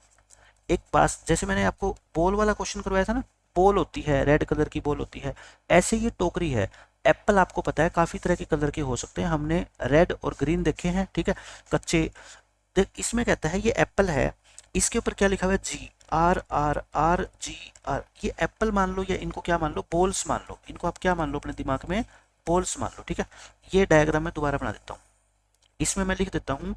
एक पास, जैसे मैंने आपको बॉल वाला क्वेश्चन करवाया था ना, बॉल होती है, रेड कलर की बॉल होती है, ऐसे ये टोकरी है। एप्पल आपको पता है काफी तरह के कलर के हो सकते हैं, हमने रेड और ग्रीन देखे हैं। ठीक है, कच्चे। देख इसमें कहता है ये एप्पल है, इसके ऊपर क्या लिखा हुआ है, GRRRGR। ये एप्पल मान लो, या इनको क्या मान लो, बॉल्स मान लो। इनको आप क्या मान लो अपने दिमाग में, बॉल्स मान लो। ठीक है, ये डायग्राम मैं दोबारा बना देता हूँ। इसमें मैं लिख देता हूँ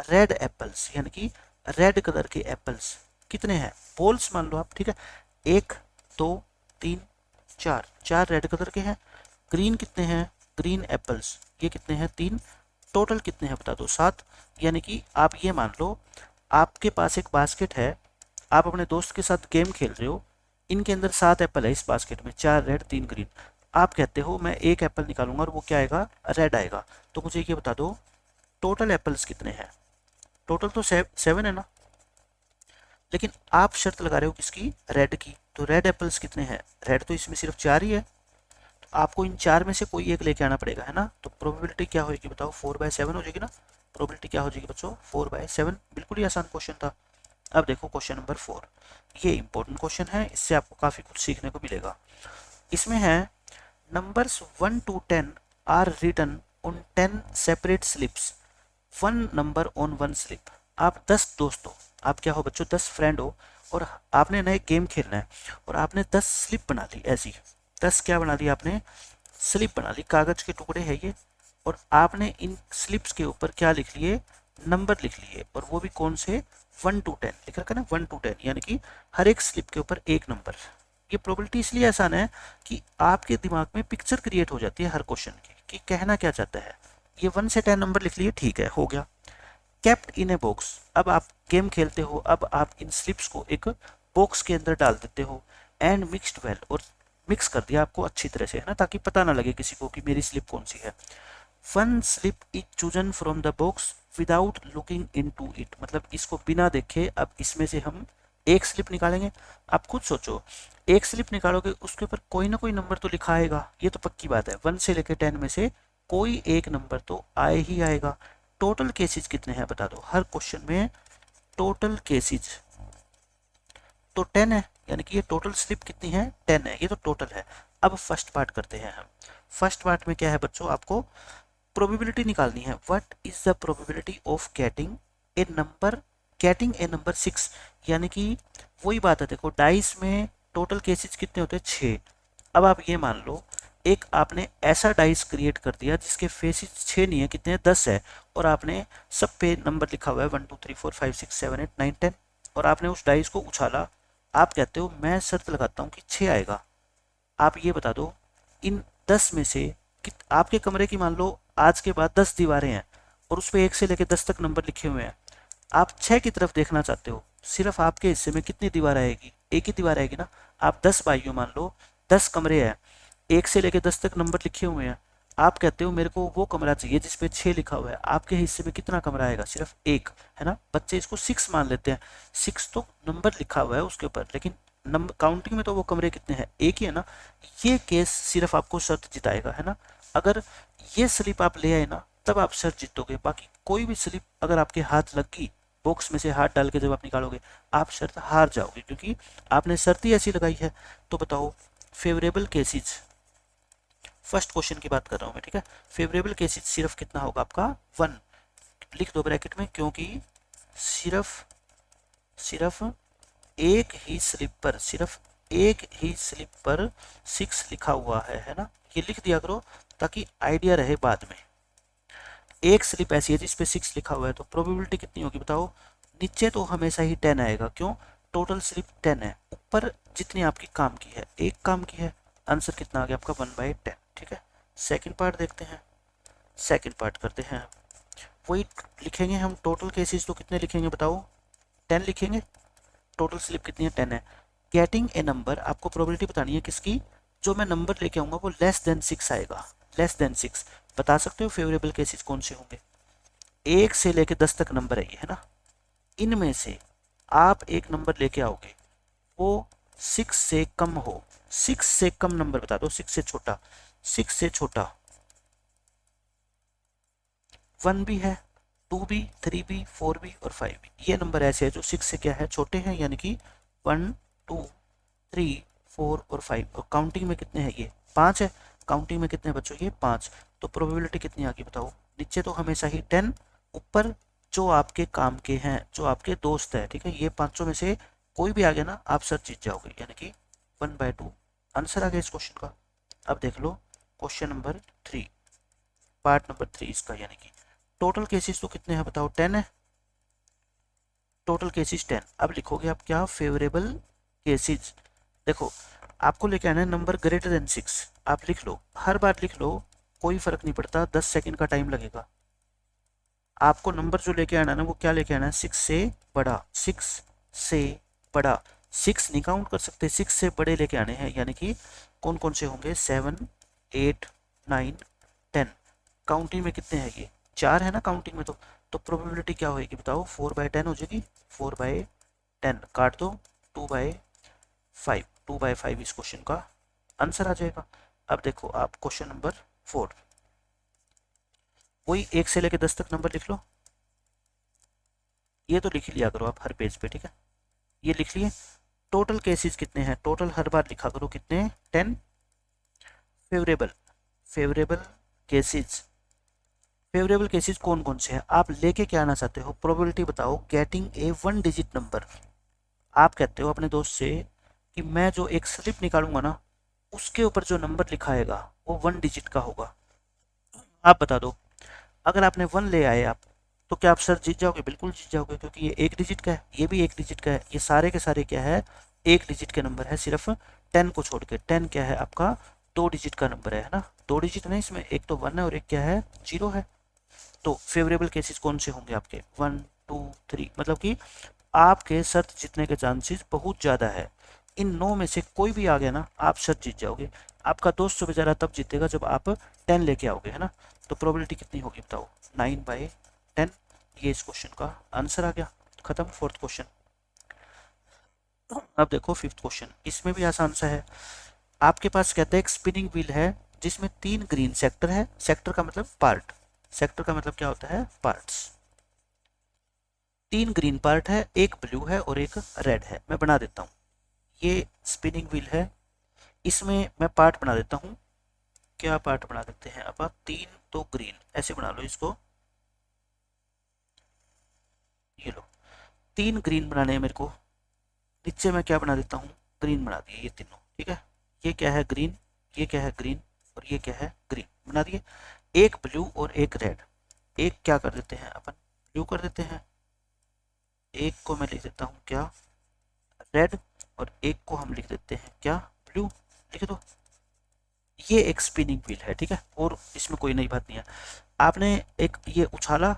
रेड एप्पल्स, यानी कि रेड कलर के एप्पल्स कितने हैं, बॉल्स मान लो आप। ठीक है, 1 2 3 4, 4 रेड कलर के हैं। ग्रीन कितने हैं, ग्रीन एप्पल्स ये कितने हैं, 3। टोटल कितने हैं बता दो, 7। यानी कि आप ये मान लो आपके पास एक बास्केट है, आप अपने दोस्त के साथ गेम खेल रहे हो, इनके अंदर 7 एप्पल है इस बास्केट में, 4 रेड 3 ग्रीन। आप कहते हो मैं एक एप्पल निकालूंगा और वो क्या आएगा, रेड आएगा। तो मुझे ये बता दो टोटल एप्पल्स कितने हैं। टोटल तो 7 है ना, लेकिन आप शर्त लगा रहे हो किसकी, रेड की। तो रेड एप्पल्स कितने हैं, रेड तो इसमें सिर्फ 4 ही है, तो आपको इन 4 में से कोई एक लेके आना पड़ेगा, है ना। तो प्रोबेबिलिटी क्या होगी बताओ, 4/7 हो जाएगी ना। प्रोबेबिलिटी क्या हो जाएगी बच्चों, 4/7। बिल्कुल ही आसान क्वेश्चन था। अब देखो क्वेश्चन नंबर 4, ये इंपॉर्टेंट क्वेश्चन है, इससे आपको काफी कुछ सीखने को मिलेगा। इसमें है numbers 1 to 10 are written on 10 separate slips, 1 number on 1 slip. आप 10 दोस्त हो, आप क्या हो बच्चों, 10 फ्रेंड हो, और आपने नए गेम खेलना है, और आपने 10 स्लिप बना ली ऐसी। 10 क्या बना ली आपने, स्लिप बना ली, कागज के टुकड़े है ये। और आपने इन स्लिप्स के ऊपर क्या लिख लिए, नंबर लिख लिए, और वो भी कौन से, 1 to 10 लिख रखा है ना, 1 to 10, यानी कि हर एक स्लिप के ऊपर एक नंबर। ये प्रोबेबिलिटी इसलिए आसान है कि आपके दिमाग में पिक्चर क्रिएट हो जाती है हर क्वेश्चन की, कि कहना क्या चाहता है। ये 1 से 10 नंबर लिख लिए, ठीक है, हो गया। केप्ट इन ए बॉक्स, अब आप गेम खेलते हो, अब आप इन स्लिप्स को एक बॉक्स के अंदर डाल देते हो। एंड मिक्स्ड वेल, और मिक्स कर दिया आपको अच्छी तरह से, है ना, ताकि पता ना लगे किसी को कि मेरी स्लिप कौन सी है। 1 slip is chosen from the box without looking into it, मतलब इसको बिना देखे अब इसमें से हम एक स्लिप निकालेंगे। आप खुद सोचो, एक स्लिप निकालोगे उसके ऊपर कोई ना कोई नंबर तो लिखा आएगा, ये तो पक्की बात है। 1 से लेकर 10 में से कोई एक नंबर तो आए ही आएगा। टोटल केसेज कितने हैं बता दो, हर क्वेश्चन में टोटल केसेज तो 10 है, यानी कि ये टोटल स्लिप कितनी है, 10 है, ये तो टोटल है। अब फर्स्ट पार्ट करते हैं हम। फर्स्ट पार्ट में क्या है बच्चों, आपको प्रोबेबिलिटी निकालनी है। What is the probability of getting A number, getting a number 6, यानी कि वही बात है, देखो डाइस में टोटल केसेज कितने होते हैं, 6। अब आप ये मान लो एक आपने ऐसा डाइस क्रिएट कर दिया जिसके फेसेस 6 नहीं है, कितने हैं, 10 है, और आपने सब पे नंबर लिखा हुआ है 1 2 3 4 5 6 7 8 9 10, और आपने उस डाइस को उछाला। आप कहते हो मैं शर्त लगाता हूँ कि 6 आएगा। आप ये बता दो इन 10 में से कि आपके कमरे की मान लो आज के बाद 10 दीवारें हैं, और उस पर 1 से लेकर 10 तक नंबर लिखे हुए हैं। आप 6 की तरफ देखना चाहते हो, सिर्फ आपके हिस्से में कितनी दीवार आएगी, एक ही दीवार आएगी ना। आप 10 भाइयों मान लो, 10 कमरे हैं, 1 से लेकर 10 तक नंबर लिखे हुए हैं। आप कहते हो मेरे को वो कमरा चाहिए जिसपे 6 लिखा हुआ है, आपके हिस्से में कितना कमरा आएगा, सिर्फ 1, है ना। बच्चे इसको 6 मान लेते हैं, 6 तो नंबर लिखा हुआ है उसके ऊपर, लेकिन नंबर काउंटिंग में तो वो कमरे कितने हैं, एक ही है ना। ये केस सिर्फ आपको शर्त जिताएगा, है ना। अगर ये स्लिप आप ले आए ना तब आप शर्त जीतोगे, बाकी कोई भी स्लिप अगर आपके हाथ लग गई, बॉक्स में से हाथ डाल के जब आप निकालोगे, आप शर्त हार जाओगे, क्योंकि आपने शर्त ही ऐसी लगाई है। तो बताओ फेवरेबल केसेज, फर्स्ट क्वेश्चन की बात कर रहा हूँ मैं, ठीक है। फेवरेबल केसेज सिर्फ कितना होगा आपका 1, लिख दो ब्रैकेट में, क्योंकि सिर्फ सिर्फ एक ही स्लिप पर, सिर्फ एक ही स्लिप पर 6 लिखा हुआ है ना। ये लिख दिया करो ताकि आइडिया रहे बाद में। एक स्लिप ऐसी है जिसपे 6 लिखा हुआ है, तो प्रोबेबिलिटी कितनी होगी बताओ। नीचे तो हमेशा ही 10 आएगा, क्यों, टोटल स्लिप 10 है, ऊपर जितनी आपकी काम की है, एक काम की है, आंसर कितना आ गया आपका 1/10, ठीक है। सेकंड पार्ट देखते हैं, सेकंड पार्ट करते हैं। वही लिखेंगे हम, टोटल केसेस तो कितने लिखेंगे बताओ, 10 लिखेंगे। टोटल स्लिप कितनी है, 10 है। गेटिंग ए नंबर, आपको प्रोबेबिलिटी बतानी है किसकी, जो मैं नंबर लेके आऊंगा वो लेस देन 6 आएगा, लेस देन 6। बता सकते हो फेवरेबल केसेस कौन से होंगे, 1 से लेके 10 तक नंबर है ये, है ना। इनमें से आप एक नंबर लेके आओगे वो 6 से कम हो, 6 से कम नंबर बता दो, 6 से छोटा, 6 से छोटा 1 भी है, 2 भी, 3 भी, 4 भी और 5 भी। ये नंबर ऐसे है जो 6 से क्या है, छोटे हैं, यानी कि 1, 2, 3, 4 और 5। और काउंटिंग में कितने हैं, ये 5 है। काउंटिंग में कितने बच्चों, ये 5। तो प्रोबेबिलिटी कितनी आ गई बताओ, नीचे तो हमेशा ही 10, ऊपर जो आपके काम के हैं, जो आपके दोस्त है, ठीक है, ये पांचों में से कोई भी आ गया ना, आप सर जीत जाओगे, यानी कि 1/2 आंसर आ गया इस क्वेश्चन का। अब देख लो क्वेश्चन नंबर 3, पार्ट नंबर 3 इसका, यानी कि टोटल केसेस तो कितने हैं बताओ, 10 है, टोटल केसेस 10। अब लिखोगे आप क्या, फेवरेबल केसेस। देखो आपको लेके आना है नंबर ग्रेटर देन 6, आप लिख लो, हर बार लिख लो, कोई फर्क नहीं पड़ता, 10 सेकंड का टाइम लगेगा। आपको नंबर जो लेके आना है ना, वो क्या लेके आना है, 6 से बड़ा, 6 से बड़ा। 6 नहीं काउंट कर सकते, 6 से बड़े लेके आने हैं, यानी कि कौन कौन से होंगे, 7, 8, 9, 10। काउंटिंग में कितने हैं, ये 4 है ना काउंटिंग में। तो प्रोबेबिलिटी क्या होगी बताओ, 4/10 हो जाएगी, 4/10 काट दो, 2/5, 2/5 इस क्वेश्चन का आंसर आ जाएगा। अब देखो आप क्वेश्चन नंबर 4, वही 1 से लेके 10 तक नंबर लिख लो, ये तो लिख ही लिया करो आप हर पेज पे, ठीक है। ये लिख लिए। टोटल केसेस कितने हैं, टोटल हर बार लिखा करो कितने हैं, 10। Favourable, favourable cases, favourable cases कौन कौन से हैं, आप लेके क्या आना चाहते हो, प्रोबेबिलिटी बताओ गेटिंग ए 1 डिजिट नंबर। आप कहते हो अपने दोस्त से कि मैं जो एक स्लिप निकालूंगा ना, उसके ऊपर जो नंबर लिखाएगा वो 1 डिजिट का होगा। आप बता दो, अगर आपने 1 ले आए आप, तो क्या आप सर जीत जाओगे, बिल्कुल जीत जाओगे, क्योंकि ये 1 डिजिट का है, ये भी 1 डिजिट का है, ये सारे के सारे क्या है, 1 डिजिट के नंबर है, सिर्फ 10 को छोड़ के। 10 क्या है आपका, 2 डिजिट का नंबर है ना, 2 डिजिट नहीं, इसमें एक तो 1 है और एक क्या है, 0 है। तो फेवरेबल केसेस कौन से होंगे आपके, 1, 2, 3, मतलब कि आपके शर्त जीतने के चांसेस बहुत ज़्यादा है। इन 9 में से कोई भी आ गया ना, आप शर्त जीत जाओगे। आपका दोस्त तो बेचारा तब जीतेगा जब आप 10 लेके आओगे, है ना। तो प्रोबेबिलिटी कितनी होगी बताओ, 9/10। ये इस क्वेश्चन का आंसर आ गया, खत्म फोर्थ क्वेश्चन। अब देखो फिफ्थ क्वेश्चन, इसमें भी आसान सा है। आपके पास कहते हैं एक स्पिनिंग व्हील है जिसमें 3 ग्रीन सेक्टर है, सेक्टर का मतलब पार्ट, सेक्टर का मतलब क्या होता है, पार्ट्स। 3 ग्रीन पार्ट है, एक ब्लू है और एक रेड है। मैं बना देता हूँ, ये स्पिनिंग व्हील है, इसमें मैं पार्ट बना देता हूँ। क्या पार्ट बना देते हैं अब आप, 3 तो ग्रीन, ऐसे बना लो इसको, ये लो 3 ग्रीन बनाने हैं मेरे को। नीचे मैं क्या बना देता हूँ, ग्रीन बना दिए ये तीनों, ठीक है। ये क्या है ग्रीन, ये क्या है ग्रीन और ये क्या है ग्रीन, बना दिए। एक ब्लू और एक रेड, एक क्या कर देते हैं अपन, ब्लू कर देते हैं, एक को मैं लिख देता हूँ क्या, रेड, और एक को हम लिख देते हैं क्या, ब्लू, लिख दो। ये एक स्पिनिंग व्हील है, ठीक है, और इसमें कोई नई बात नहीं है। आपने एक ये उछाला,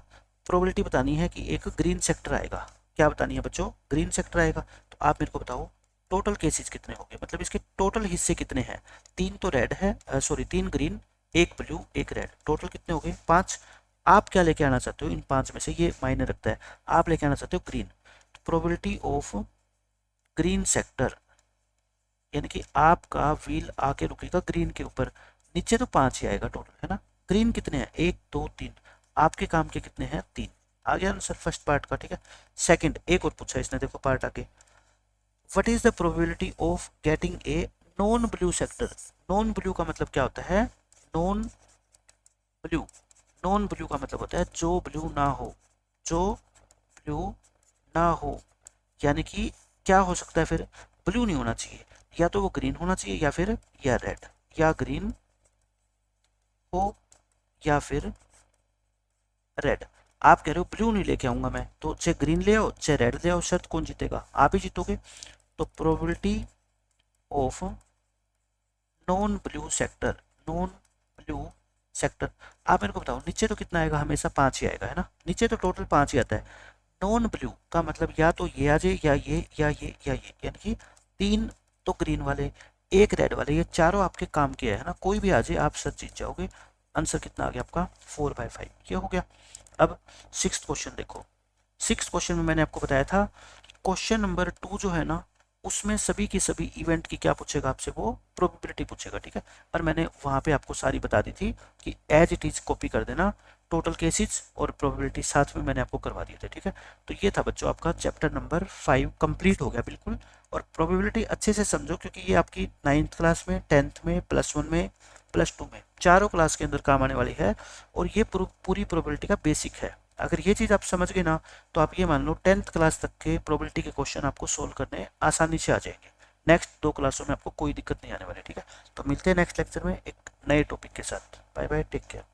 प्रोबेबिलिटी बतानी है कि एक ग्रीन सेक्टर आएगा। क्या बतानी है बच्चों, ग्रीन सेक्टर आएगा। तो आप मेरे को बताओ टोटल केसेस कितने होंगे, मतलब इसके टोटल हिस्से कितने हैं। 3 तो रेड है, सॉरी 3 ग्रीन, एक ब्लू, एक रेड, टोटल कितने हो गए, 5। आप क्या लेके आना चाहते हो इन 5 में से, ये मायने रखता है। आप लेके आना चाहते हो ग्रीन, तो प्रोबेबिलिटी ऑफ ग्रीन सेक्टर, यानी कि आपका व्हील आके रुकेगा ग्रीन के ऊपर। नीचे तो 5 ही आएगा टोटल, है ना। ग्रीन कितने हैं, 1 2 3, आपके काम के कितने हैं, 3। आ गया आंसर फर्स्ट पार्ट का, ठीक है। सेकंड एक और पूछा इसने, देखो पार्ट आगे, what is the probability of getting a non blue sector. Non blue का मतलब क्या होता है, नॉन ब्लू, नॉन ब्लू का मतलब होता है जो ब्लू ना हो, जो ब्लू ना हो। यानी कि क्या हो सकता है फिर, ब्लू नहीं होना चाहिए, या तो वो ग्रीन होना चाहिए या फिर या रेड, या ग्रीन हो या फिर रेड। आप कह रहे हो ब्लू नहीं लेके आऊंगा मैं, तो चाहे ग्रीन ले आओ चाहे रेड ले आओ, शर्त कौन जीतेगा, आप ही जीतोगे। तो probability of non blue sector, non blue sector, आप मेरे को बताओ नीचे तो कितना आएगा, हमेशा 5 ही आएगा, है ना। नीचे तो टोटल 5 ही आता है। नॉन ब्लू का मतलब या तो ये आ जाए या ये या ये या ये, यानी कि 3 तो ग्रीन वाले, 1 रेड वाले, ये चारों आपके काम के है ना, कोई भी आ जाए आप सच जीत जाओगे। आंसर कितना आ गया आपका, 4/5, ये हो गया। अब 6th क्वेश्चन देखो। 6th क्वेश्चन में मैंने आपको बताया था क्वेश्चन नंबर 2 जो है ना, उसमें सभी की सभी इवेंट की क्या पूछेगा आपसे, वो प्रोबेबिलिटी पूछेगा, ठीक है। और मैंने वहां पे आपको सारी बता दी थी कि एज इट इज कॉपी कर देना, टोटल केसेस और प्रोबेबिलिटी साथ में मैंने आपको करवा दिए थे, ठीक है। तो ये था बच्चों आपका चैप्टर नंबर 5 कंप्लीट हो गया बिल्कुल। और प्रोबेबिलिटी अच्छे से समझो, क्योंकि ये आपकी 9th क्लास में, 10th में, +1 में, +2 में, चारों क्लास के अंदर काम आने वाली है। और ये पूरी प्रोबेबिलिटी का बेसिक है। अगर ये चीज़ आप समझ गए ना, तो आप ये मान लो 10th क्लास तक के प्रोबेबिलिटी के क्वेश्चन आपको सोल्व करने आसानी से आ जाएंगे। नेक्स्ट 2 क्लासों में आपको कोई दिक्कत नहीं आने वाली, ठीक है। तो मिलते हैं नेक्स्ट लेक्चर में एक नए टॉपिक के साथ। Bye bye, take care.